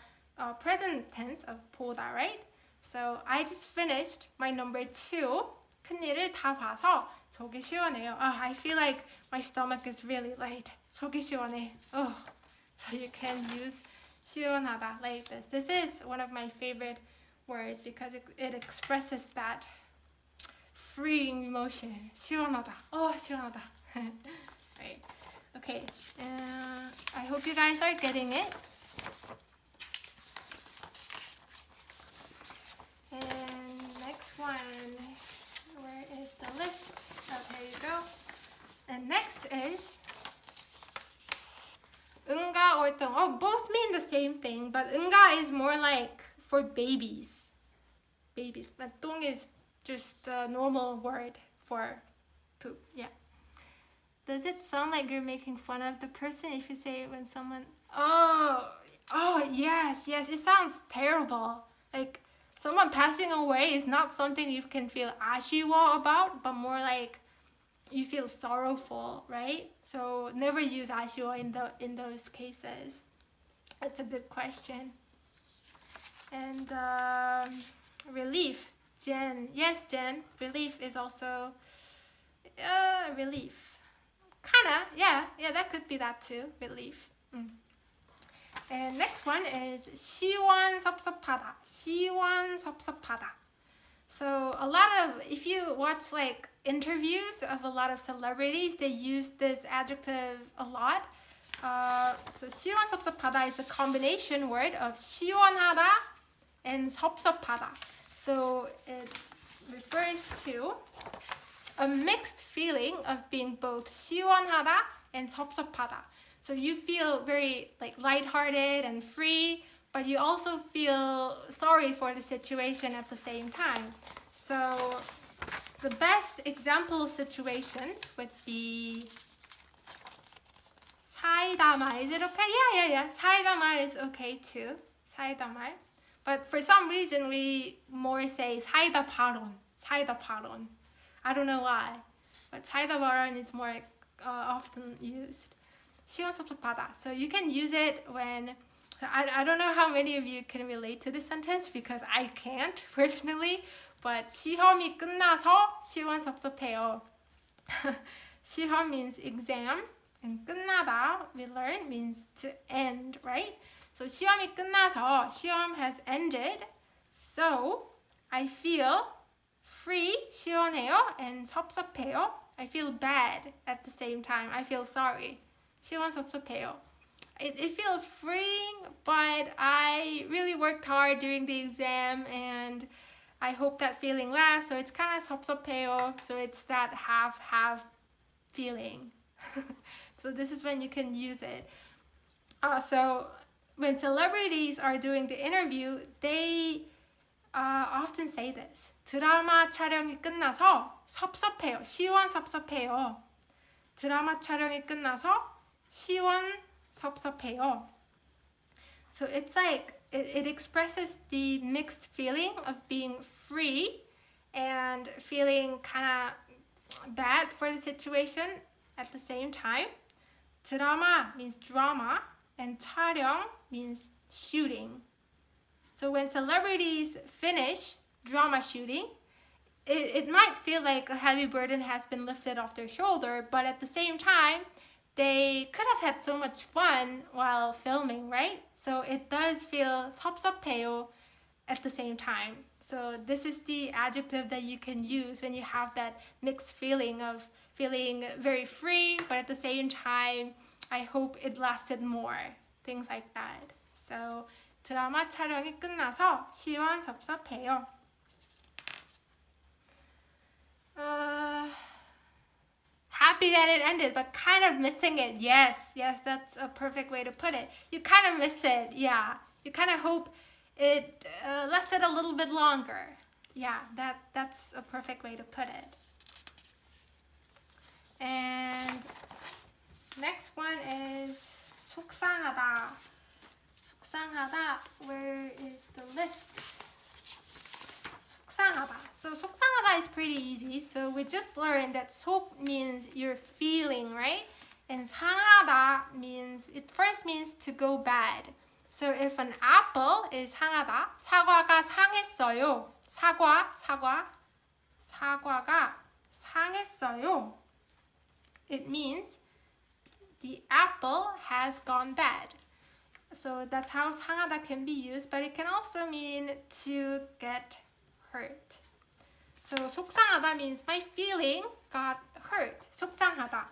present tense of 보다, right? So I just finished my number 2. 큰일을 다 봐서 속이 시원해요. Oh, I feel like my stomach is really light. 속이 시원해. Oh, so you can use 시원하다 like this. This is one of my favorite words because it expresses that freeing emotion. 시원하다. Oh, 시원하다. Right. Okay. I hope you guys are getting it. And next one, where is the list? Oh, there you go. And next is 응가 or 똥. Oh, both mean the same thing, but 응가 is more like for babies. But 똥 is just a normal word for poop. Yeah. Does it sound like you're making fun of the person if you say it when someone... Oh, yes. It sounds terrible. Like, someone passing away is not something you can feel 아쉬워 about, but more like you feel sorrowful, right? So never use 아쉬워 in those cases. That's a good question. And relief. Jen. Yes, Jen. Relief is also relief. Kinda, yeah, that could be that too. Relief. And next one is 시원섭섭하다. 시원섭섭하다. So if you watch like interviews of a lot of celebrities, they use this adjective a lot. So 시원섭섭하다 is a combination word of 시원하다 and 섭섭하다. So it refers to a mixed feeling of being both 시원하다 and 섭섭하다. So you feel very like lighthearted and free, but you also feel sorry for the situation at the same time. So the best example situations would be 사이다 말. Is it okay? Yeah. 사이다 말 is okay too. 사이다 말. But for some reason we more say 사이다 발언. 사이다 발언. I don't know why, but 사이다 발언 is more often used. 시원섭섭하다. So you can use it when, I don't know how many of you can relate to this sentence because I can't personally, but 시험이 끝나서 시원섭섭해요. 시험 means exam, And 끝나다, we learned, means to end, right? So 시험이 끝나서, 시험 has ended. So I feel free, 시원해요, and 섭섭해요. I feel bad at the same time. I feel sorry. 시원섭섭해요. It feels freeing, but I really worked hard during the exam and I hope that feeling lasts. So it's kind of 섭섭해요. So it's that half feeling. So this is when you can use it. So when celebrities are doing the interview, they often say this. 드라마 촬영이 끝나서 섭섭해요. 시원섭섭해요. 드라마 촬영이 끝나서 시원섭섭해요. So it's like it expresses the mixed feeling of being free and feeling kind of bad for the situation at the same time. 드라마 means drama and 촬영 means shooting. So when celebrities finish drama shooting, it might feel like a heavy burden has been lifted off their shoulder, but at the same time, they could have had so much fun while filming, right? So it does feel 섭섭해요 at the same time. So this is the adjective that you can use when you have that mixed feeling of feeling very free, but at the same time, I hope it lasted more. Things like that. So 드라마 촬영이 끝나서 시원섭섭해요. Happy that it ended, but kind of missing it. Yes, that's a perfect way to put it. You kind of miss it, yeah. You kind of hope it lasted a little bit longer. Yeah, that's a perfect way to put it. And next one is 속상하다. 속상하다, where is the list? 속상하다. So 속상하다 is pretty easy. So we just learned that 속 means you're feeling, right? And 상하다 means, it first means to go bad. So if an apple is 상하다, 사과가 상했어요. 사과가 상했어요. It means the apple has gone bad. So that's how 상하다 can be used, but it can also mean to get hurt. So 속상하다 means my feeling got hurt. 속상하다.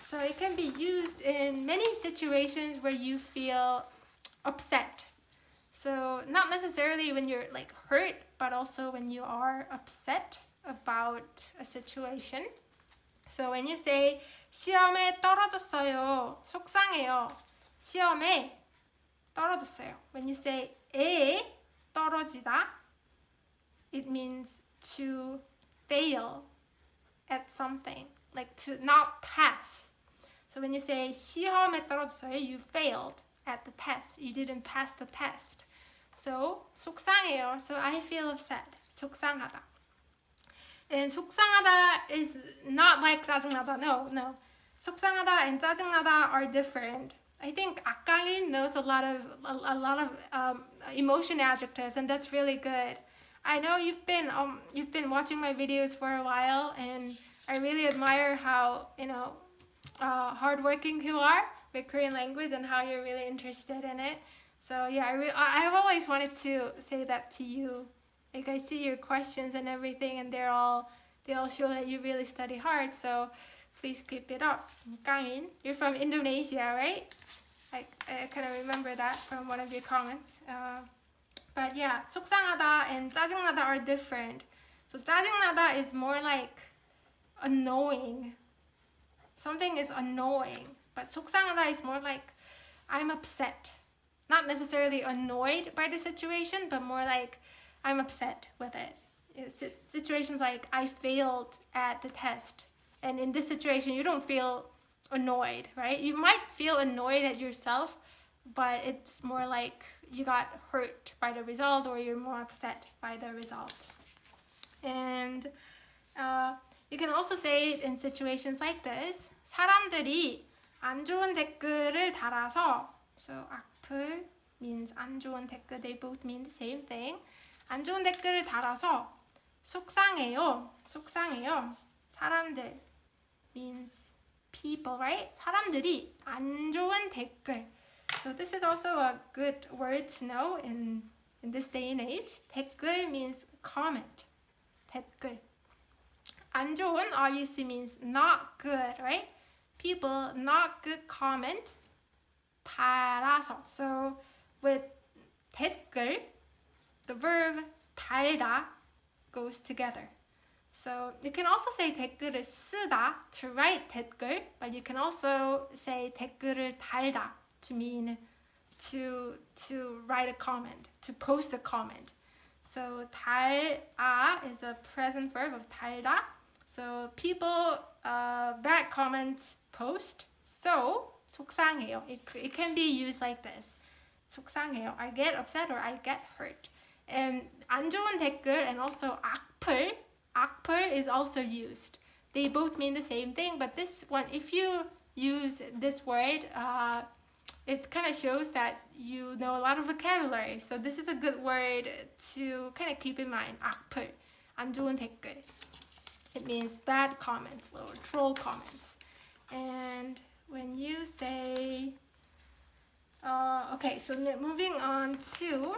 So it can be used in many situations where you feel upset. So not necessarily when you're like hurt, but also when you are upset about a situation. So when you say 시험에 떨어졌어요. 속상해요. 시험에 떨어졌어요. When you say 에 떨어지다, it means to fail at something, like to not pass. So when you say 시험에 떨어졌어요, you failed at the test. You didn't pass the test. So 속상해요. So I feel upset. 속상하다. And 속상하다 is not like 짜증나다. No. 속상하다 and 짜증나다 are different. I think 악강인 knows a lot of emotion adjectives, and that's really good. I know you've been watching my videos for a while, and I really admire how hardworking you are with Korean language and how you're really interested in it. So yeah, I've always wanted to say that to you. Like I see your questions and everything, and they all show that you really study hard. So please keep it up. Kangin, you're from Indonesia, right? I kind of remember that from one of your comments. But yeah, 속상하다 and 짜증나다 are different. So 짜증나다 is more like annoying. Something is annoying. But 속상하다 is more like I'm upset. Not necessarily annoyed by the situation, but more like I'm upset with it. It's situations like I failed at the test. And in this situation, you don't feel annoyed, right? You might feel annoyed at yourself, but it's more like you got hurt by the result or you're more upset by the result. And you can also say it in situations like this. 사람들이 안 좋은 댓글을 달아서, so 악플 means 안 좋은 댓글, they both mean the same thing. 안 좋은 댓글을 달아서 속상해요. 사람들 means people, right? 사람들이 안 좋은 댓글. So this is also a good word to know in this day and age. 댓글 means comment. 댓글. 안 좋은 obviously means not good, right? People not good comment. 달아서. So with 댓글, the verb 달다 goes together. So you can also say 댓글을 쓰다 to write 댓글, but you can also say 댓글을 달다 to mean to write a comment, to post a comment. So 달아 is a present verb of 달다. So people bad comments post. So 속상해요. It can be used like this. 속상해요. I get upset or I get hurt. And 안 좋은 댓글 and also 악플. 악플 is also used. They both mean the same thing, but this one, if you use this word, it kind of shows that you know a lot of vocabulary. So this is a good word to kind of keep in mind. 악플, 안 좋은 댓글. It means bad comments or troll comments. And when you say, okay, so moving on to,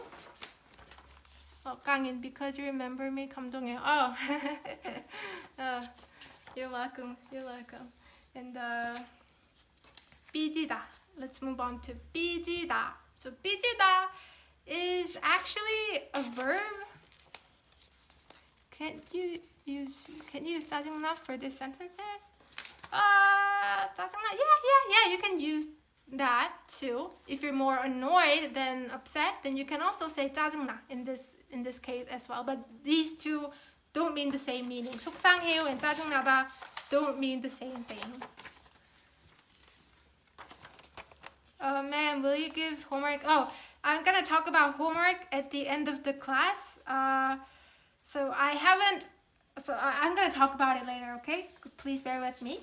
강인, because you remember me, 감동해요. You're welcome, you're welcome. And 삐지다. Let's move on to 삐지다. So 삐지다 is actually a verb. Can you use 짜증나 for these sentences? 짜증나. Yeah, you can use that too. If you're more annoyed than upset, then you can also say 짜증나 in this case as well. But these two don't mean the same meaning. 속상해요 and 짜증나다 don't mean the same thing. Ma'am, will you give homework? Oh, I'm gonna talk about homework at the end of the class. So I'm gonna talk about it later, okay? Please bear with me.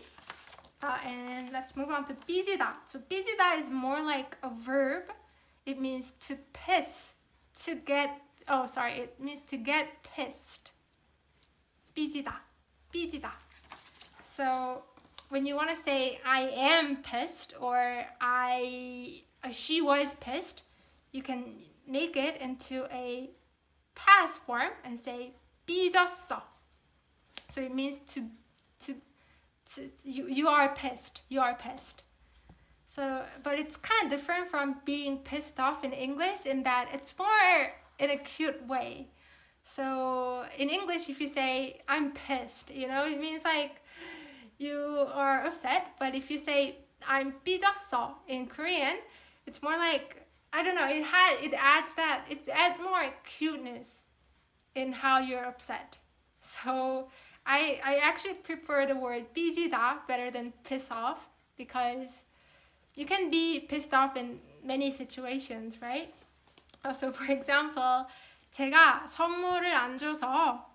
And let's move on to 삐지다. So 삐지다 is more like a verb. It means to piss, it means to get pissed. 삐지다, 삐지다. So when you want to say I am pissed or she was pissed, you can make it into a past form and say 삐졌어. So it means you are pissed. You are pissed. So, but it's kind of different from being pissed off in English in that it's more in a cute way. So in English, if you say I'm pissed, it means like you are upset. But if you say I'm 삐졌어 in Korean, it's more like, I don't know, it adds more cuteness in how you're upset. So I actually prefer the word 삐지다 better than piss off because you can be pissed off in many situations, right? So for example, 제가 선물을 안 줘서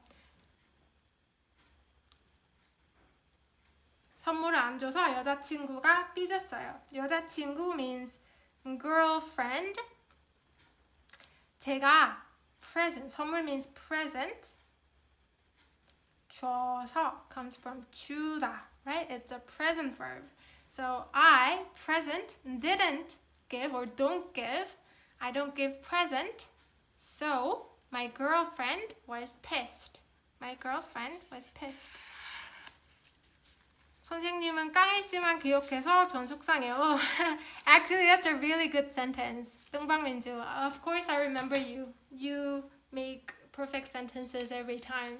여자친구가 삐졌어요. 여자친구 means girlfriend. 제가 present, 선물 means present. 줘서 comes from 주다, right? It's a present verb. So I, present, didn't give or don't give. I don't give present. So my girlfriend was pissed. My girlfriend was pissed. 선생님은 깡희 씨만 기억해서 전 속상해요. Actually, that's a really good sentence. 뚱방민주. Of course I remember you. You make perfect sentences every time.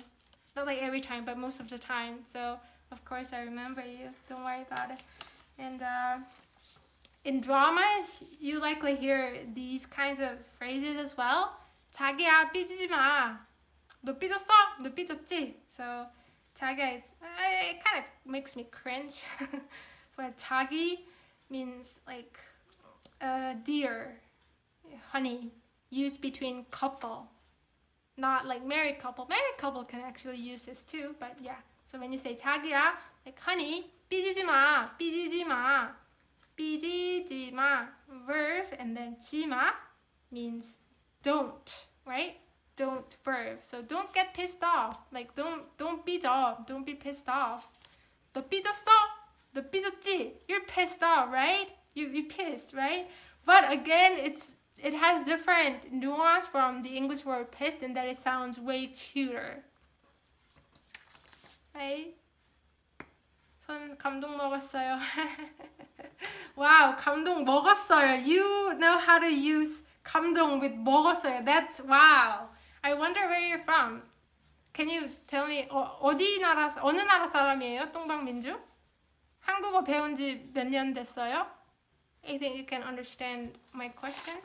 Not like every time, but most of the time. So, of course, I remember you. Don't worry about it. And in dramas, you likely hear these kinds of phrases as well. 자기야, 삐지지 마. 너 삐졌어? 너 삐졌지? So, 자기야, it kind of makes me cringe. But 자기 means like dear, honey, used between couple. Not like married couple. Married couple can actually use this too, but yeah. So when you say 자기야, like honey, 삐지지 마, 삐지지 마, 삐지지 마, verb, and then 지마 means don't, right? Don't verb. So don't get pissed off. Like don't 삐져, don't be pissed off. 너 삐졌어? 너 삐졌지? 그치? You're pissed off, right? You're pissed, right? But again, it has different nuance from the English word pissed in that it sounds way cuter. Right? 전 감동 먹었어요. Wow, 감동 먹었어요. You know how to use 감동 with 먹었어요. That's wow. I wonder where you're from. Can you tell me 어느 나라 사람이에요? 동방민주? 한국어 배운 지 몇 년 됐어요? I think you can understand my question.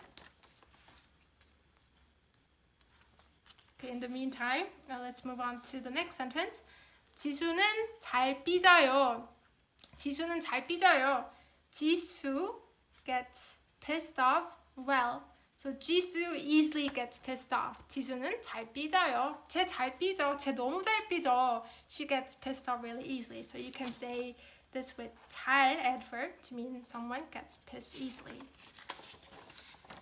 Okay, in the meantime, let's move on to the next sentence. 지수는 잘 삐져요. 지수는 잘 삐져요. 지수 gets pissed off well. So 지수 easily gets pissed off. 지수는 잘 삐져요. 쟤 잘 삐져. 쟤 너무 잘 삐져. She gets pissed off really easily. So you can say this with 잘 adverb to mean someone gets pissed easily.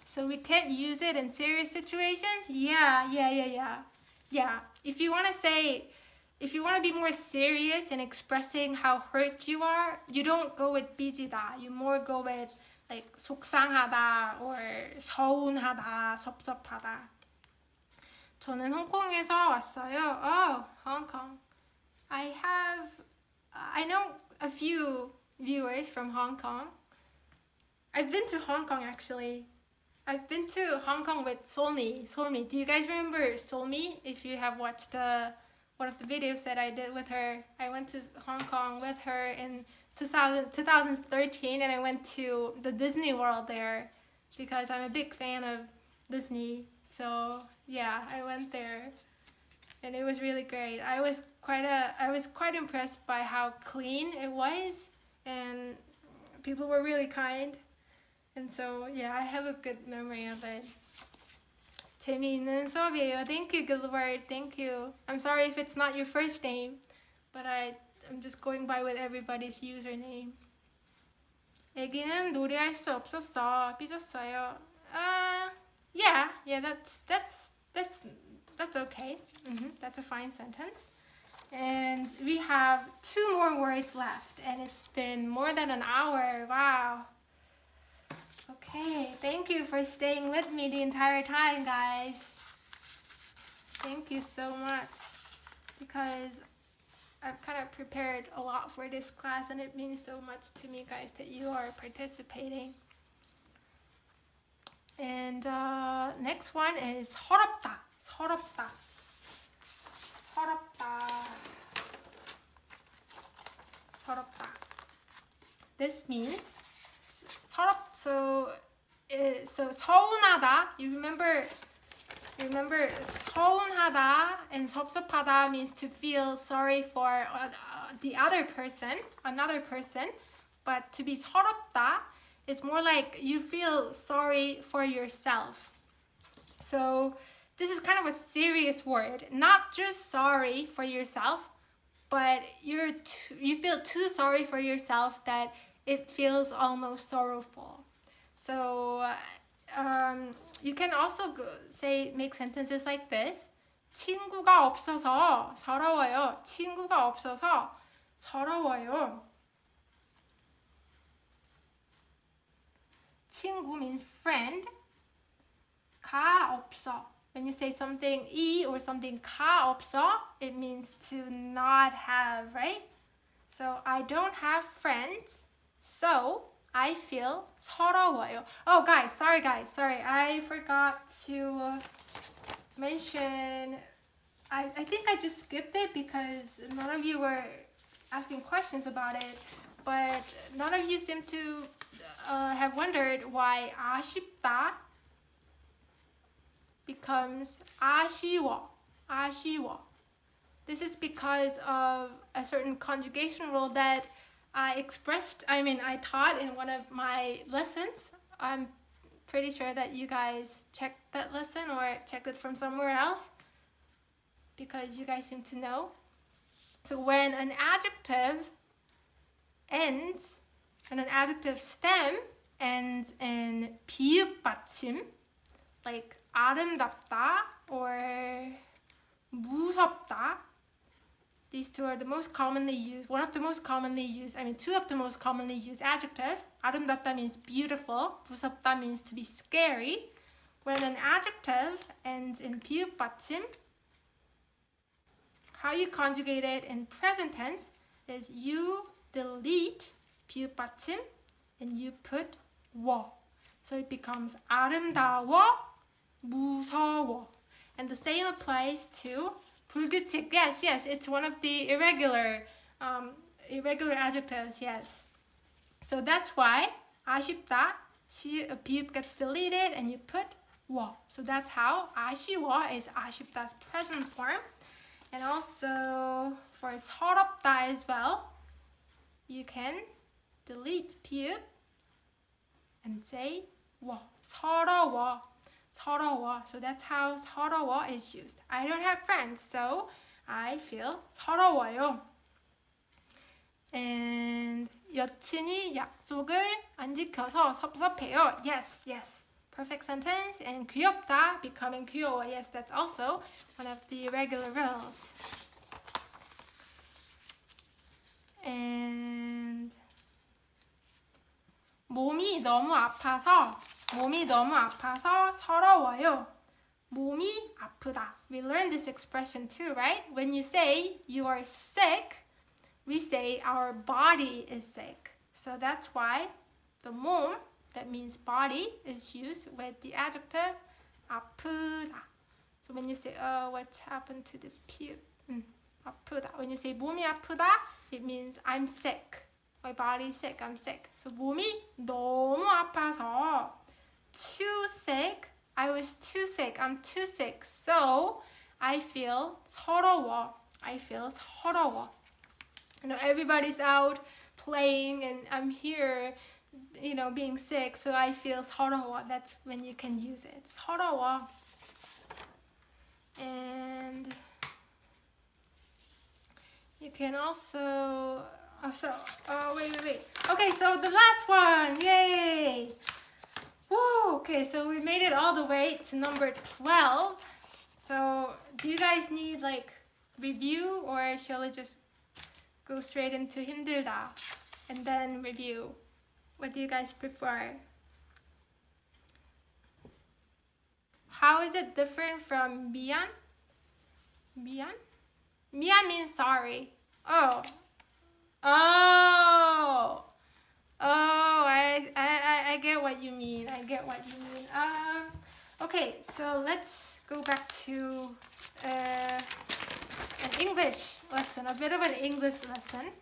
So we can't use it in serious situations? Yeah. If you want to be more serious in expressing how hurt you are, you don't go with 삐지다. You more go with like 속상하다 or 서운하다, 섭섭하다. 저는 홍콩에서 왔어요. Oh, Hong Kong. I know a few viewers from Hong Kong. I've been to Hong Kong actually. I've been to Hong Kong with Solmi. Do you guys remember Solmi? If you have watched one of the videos that I did with her, I went to Hong Kong with her in 2013 and I went to the Disney World there because I'm a big fan of Disney. So yeah, I went there and it was really great. I was quite impressed by how clean it was and people were really kind. And so yeah, I have a good memory of it. 재미있는 수업이에요. Thank you, Gilbert. Thank you. I'm sorry if it's not your first name, but I'm just going by with everybody's username. 애기는 노래할 수 없었어. 삐졌어요. Yeah, that's okay. That's a fine sentence. And we have 2 more words left, and it's been more than an hour. Wow. Okay, thank you for staying with me the entire time, guys. Thank you so much, because I've kind of prepared a lot for this class and it means so much to me, guys, that you are participating. And next one is 서럽다. This means so 서운하다. You remember 서운하다 and 섭섭하다 means to feel sorry for the other person, another person, but to be 서럽다 is more like you feel sorry for yourself. So this is kind of a serious word. Not just sorry for yourself, but you feel too sorry for yourself that it feels almost sorrowful. So you can also make sentences like this. 친구가 없어서 서러워요. 친구가 없어서 서러워요. 친구 means friend. 가 없어. When you say something 이 or something 가 없어, it means to not have, right? So I don't have friends, so I feel 서러워요. Oh guys, sorry. I forgot to mention, I think I just skipped it because none of you were asking questions about it, but none of you seem to have wondered why 아쉽다 becomes 아쉬워. This is because of a certain conjugation rule that I taught in one of my lessons. I'm pretty sure that you guys checked that lesson or checked it from somewhere else because you guys seem to know. So when an adjective ends, and an adjective stem ends in 비읍 받침, like 아름답다 or 무섭다, These two are the most commonly used, two of the most commonly used adjectives. 아름답다 means beautiful. 무섭다 means to be scary. When an adjective ends in 비읍 받침, how you conjugate it in present tense is you delete 비읍 받침 and you put 워. So it becomes 아름다워, 무서워. And the same applies to 불규칙. Yes, it's one of the irregular adjectives, yes. So that's why 아쉽다, 비읍 gets deleted and you put 워. So that's how 아쉬워 is 아쉽다's present form. And also for 서럽다 as well, you can delete 비읍 and say 워. 서러워. So that's how 서러워 is used. I don't have friends, so I feel 서러워요. And 여친이 약속을 안 지켜서 섭섭해요. Yes. Perfect sentence. And 귀엽다, becoming 귀여워. Yes, that's also one of the regular rules. And 몸이 너무 아파서 서러워요. 몸이 아프다. We learned this expression too, right? When you say you are sick, we say our body is sick. So that's why the 몸, that means body, is used with the adjective 아프다. So when you say, oh, what's happened to this pipe? 아프다. When you say 몸이 아프다, it means I'm sick. My body's sick, I'm sick. So 몸이 너무 아파서 too sick. I was too sick. I'm too sick. So I feel 서러워. You know, everybody's out playing and I'm here, you know, being sick. So I feel 서러워. That's when you can use it. 서러워. And you can also... wait. Okay, so the last one. Yay! Woo! Okay, so we made it all the way to number 12. So do you guys need like review, or shall we just go straight into 힘들다 and then review? What do you guys prefer? How is it different from 미안? 미안 means sorry. Oh, I get what you mean. Okay, so let's go back to an English lesson, a bit of an English lesson.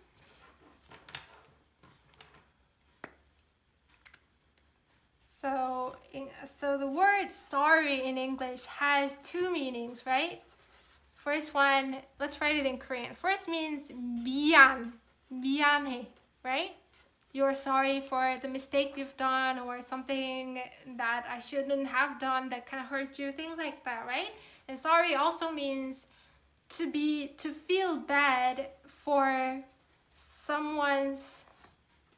So the word sorry in English has two meanings, right? First one, let's write it in Korean. First means 미안, 미안해, right? You're sorry for the mistake you've done or something that I shouldn't have done that kind of hurt you, things like that, right? And sorry also means to feel bad for someone's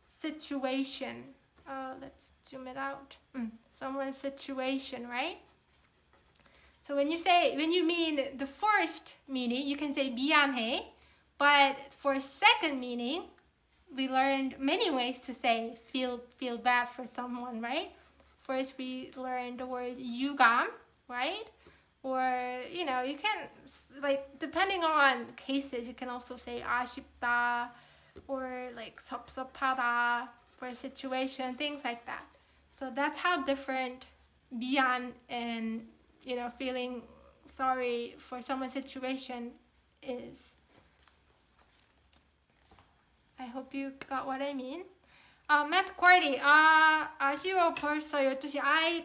situation. Let's zoom it out. Someone's situation, right? So when you mean the first meaning, you can say 미안해. But for second meaning, we learned many ways to say feel bad for someone, right? First, we learned the word 유감, right? Or, you know, you can, like, depending on cases, you can also say 아쉽다 or like 섭섭하다 for a situation, things like that. So that's how different 미안 and, you know, feeling sorry for someone's situation is. I hope you got what I mean. Math quality. 아쉬워 벌써 12시. I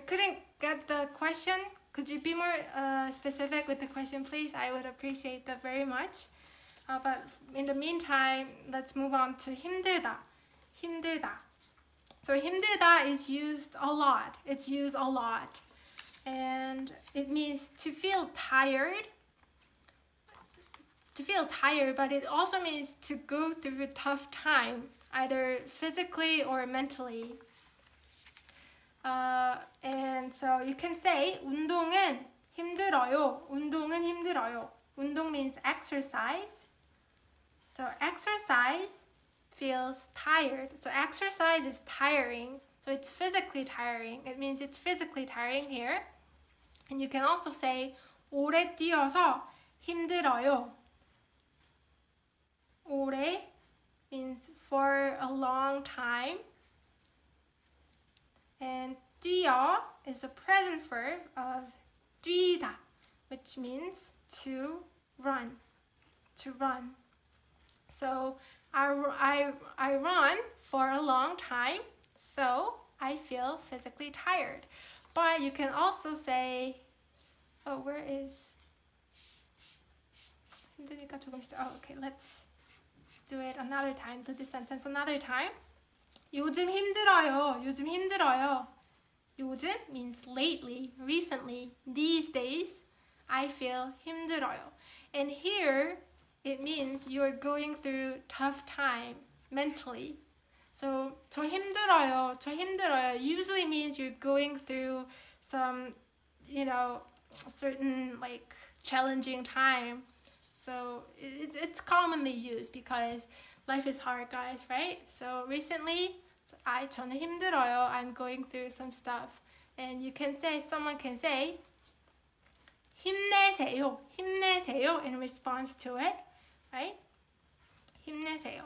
couldn't get the question. Could you be more specific with the question, please? I would appreciate that very much. But in the meantime, let's move on to 힘들다. So 힘들다 is used a lot. It's used a lot. And it means to feel tired. But it also means to go through a tough time, either physically or mentally. And so you can say 운동은 힘들어요. 운동 means exercise. So exercise feels tired. So exercise is tiring. So it's physically tiring. It means it's physically tiring here. And you can also say 오래 뛰어서 힘들어요. 오래 means for a long time. And 뛰어 is a present verb of 뛰다, which means to run. To run. So I run for a long time, so I feel physically tired. But you can also say, oh, where is 힘드니까 조금씩. Oh, okay, let's do it another time. Do this sentence another time. 요즘 힘들어요. 요즘 힘들어요. 요즘 means lately, recently, these days. I feel 힘들어요. And here it means you're going through tough time mentally. So 저 힘들어요. 저 힘들어요 usually means you're going through some, certain like challenging time. So it's commonly used because life is hard, guys, right? So recently, 저는 힘들어요. I'm going through some stuff. And you can say, someone can say, 힘내세요. 힘내세요 in response to it, right? 힘내세요.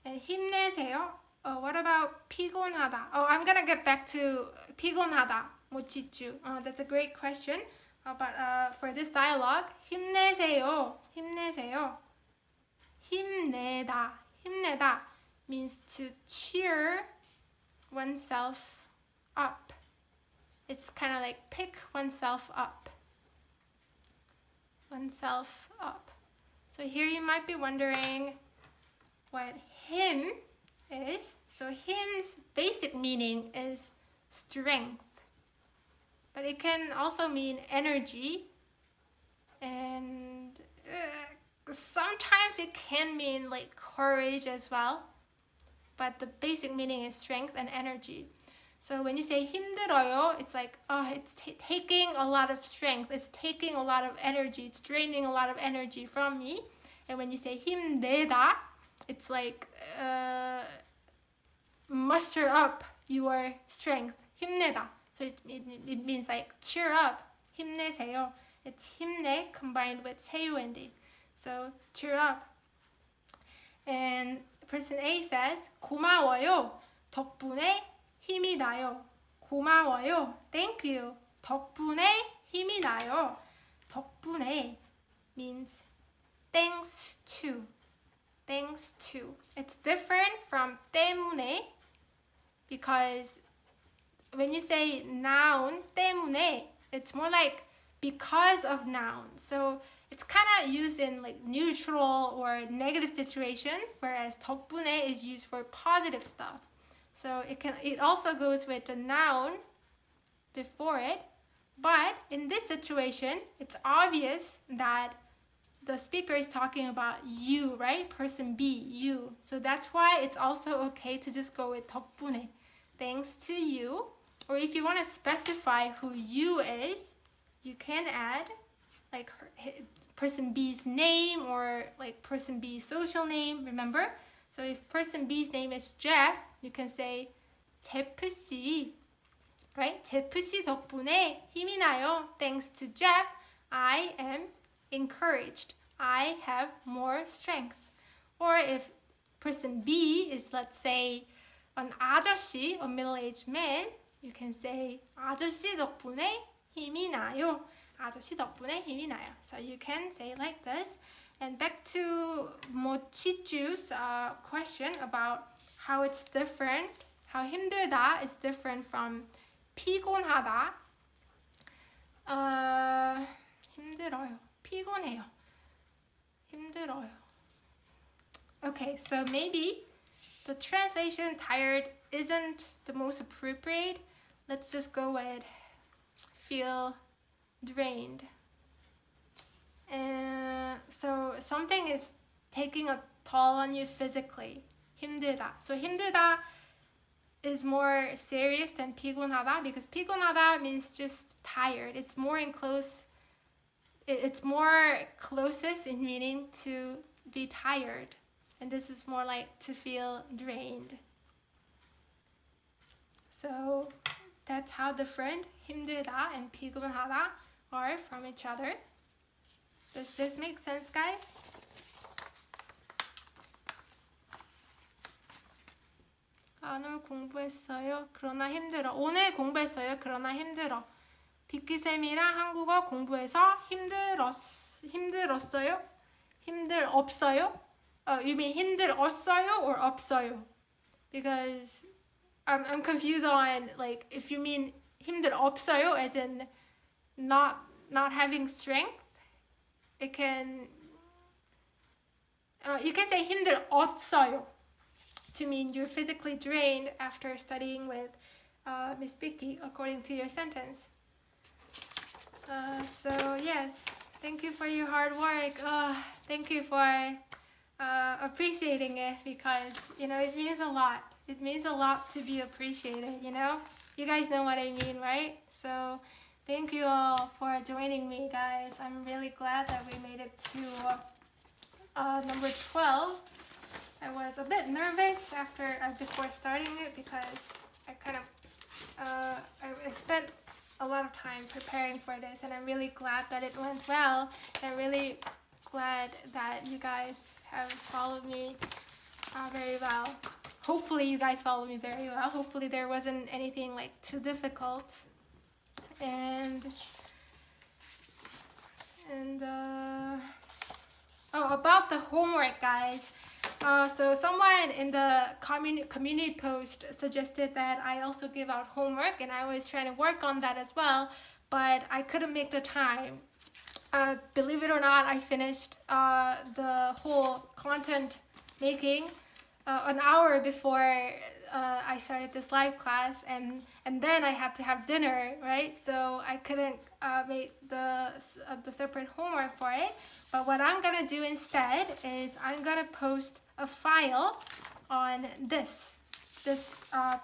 And 힘내세요. Oh, what about 피곤하다? Oh, I'm gonna get back to 피곤하다. 못 지주. That's a great question. But for this dialogue, 힘내세요. 힘내세요. 힘내다. 힘내다 means to cheer oneself up. It's kind of like pick oneself up. Oneself up. So here you might be wondering what him is. So him's basic meaning is strength. But it can also mean energy. And sometimes it can mean like courage as well. But the basic meaning is strength and energy. So when you say 힘들어요, it's like, it's taking a lot of strength. It's taking a lot of energy. It's draining a lot of energy from me. And when you say 힘내다, it's like muster up your strength. 힘내다. So it means like cheer up. 힘내세요. It's 힘내 combined with 세요 ending. So cheer up. And person A says 고마워요. 덕분에 힘이 나요. 고마워요. Thank you. 덕분에 힘이 나요. 덕분에 means thanks to. Thanks to. It's different from 때문에 because when you say noun 때문에, it's more like because of noun. So it's kind of used in like neutral or negative situation, whereas 덕분에 is used for positive stuff. So it also goes with the noun before it. But in this situation, it's obvious that the speaker is talking about you, right? Person B, you. So that's why it's also okay to just go with 덕분에. Thanks to you. Or if you want to specify who you is, you can add like person B's name or like person B's social name, remember? So if person B's name is Jeff, you can say 제프 씨, right? 제프 씨 덕분에 힘이 나요. Thanks to Jeff, I am encouraged. I have more strength. Or if person B is, let's say, an 아저씨, a middle-aged man, you can say 아저씨 덕분에 힘이 나요. 아저씨 덕분에 힘이 나요. So you can say like this. And back to 모치주's question about how it's different, how 힘들다 is different from 피곤하다. 힘들어요. 피곤해요. 힘들어요. Okay, so maybe the translation tired isn't the most appropriate. Let's just go with feel drained. So something is taking a toll on you physically. 힘들다. So 힘들다 is more serious than 피곤하다 because 피곤하다 means just tired. It's more in close it's more closest in meaning to be tired, and this is more like to feel drained. So that's how different 힘들다 and 피곤하다 are from each other. Does this make sense, guys? 오늘 공부했어요. 그러나 힘들어. 오늘 공부했어요. 그러나 힘들어. 비키쌤이랑 한국어 공부해서 힘들었어요? 없어요? You mean 힘들었어요 or 없어요? Because I'm confused on like if you mean 힘들었어요 as in not having strength. It can you can say 힘들었어요 to mean you're physically drained after studying with Miss Vicky according to your sentence. So yes, thank you for your hard work. Thank you for appreciating it, because you know it means a lot. It means a lot to be appreciated, you know? You guys know what I mean, right? So thank you all for joining me, guys. I'm really glad that we made it to number 12. I was a bit nervous before starting it because I kind of I spent a lot of time preparing for this, and I'm really glad that it went well. And I'm really glad that you guys have followed me very well. Hopefully you guys followed me very well. Hopefully there wasn't anything like too difficult. And about the homework, guys. So someone in the community post suggested that I also give out homework, and I was trying to work on that as well, but I couldn't make the time. Believe it or not, I finished the whole content making an hour before I started this live class, and then I had to have dinner, right? So I couldn't make the separate homework for it. But what I'm gonna do instead is I'm gonna post a file on this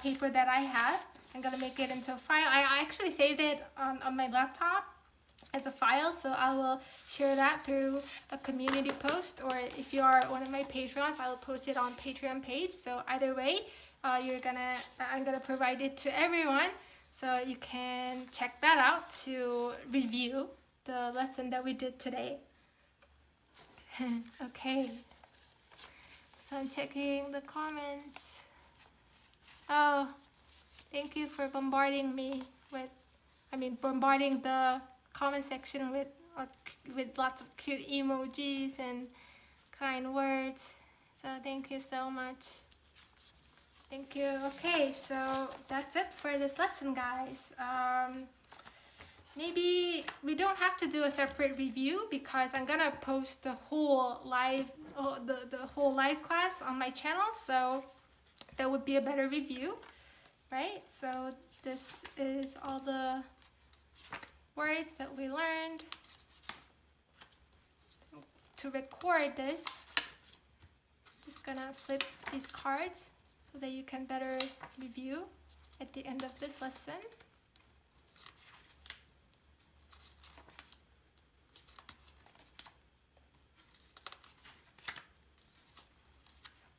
paper that I have. I'm gonna make it into a file. I actually saved it on my laptop as a file, so I will share that through a community post, or if you are one of my Patreons, I will post it on Patreon page. So either way, I'm gonna provide it to everyone, so you can check that out to review the lesson that we did today. Okay, so I'm checking the comments. Oh, thank you for bombarding me bombarding the comment section with lots of cute emojis and kind words. So thank you so much. Thank you. Okay, so that's it for this lesson, guys. Maybe we don't have to do a separate review because I'm gonna post the whole live the whole live class on my channel, so that would be a better review, right? So this is all the words that we learned. To record this, I'm just gonna flip these cards so that you can better review at the end of this lesson.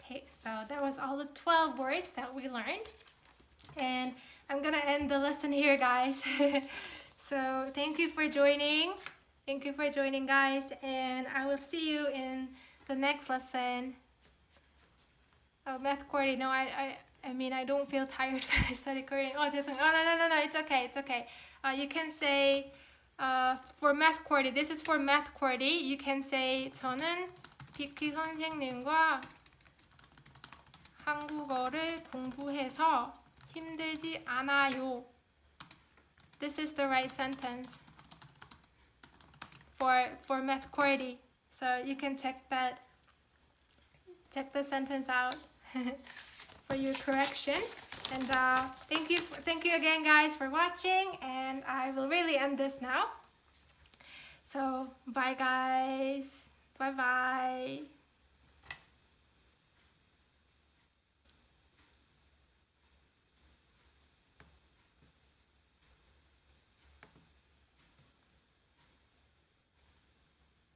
Okay, so that was all the 12 words that we learned, and I'm gonna end the lesson here, guys. So thank you for joining. Thank you for joining, guys, and I will see you in the next lesson. Oh, math Korean. No, I mean I don't feel tired when I study Korean. Oh, just, oh no, it's okay, it's okay. You can say for math Korean. This is for math Korean. You can say 저는 비키 선생님과 한국어를 공부해서 힘들지 않아요. This is the right sentence for math quality. So you can check the sentence out for your correction. And thank you again, guys, for watching. And I will really end this now. So bye, guys. Bye bye.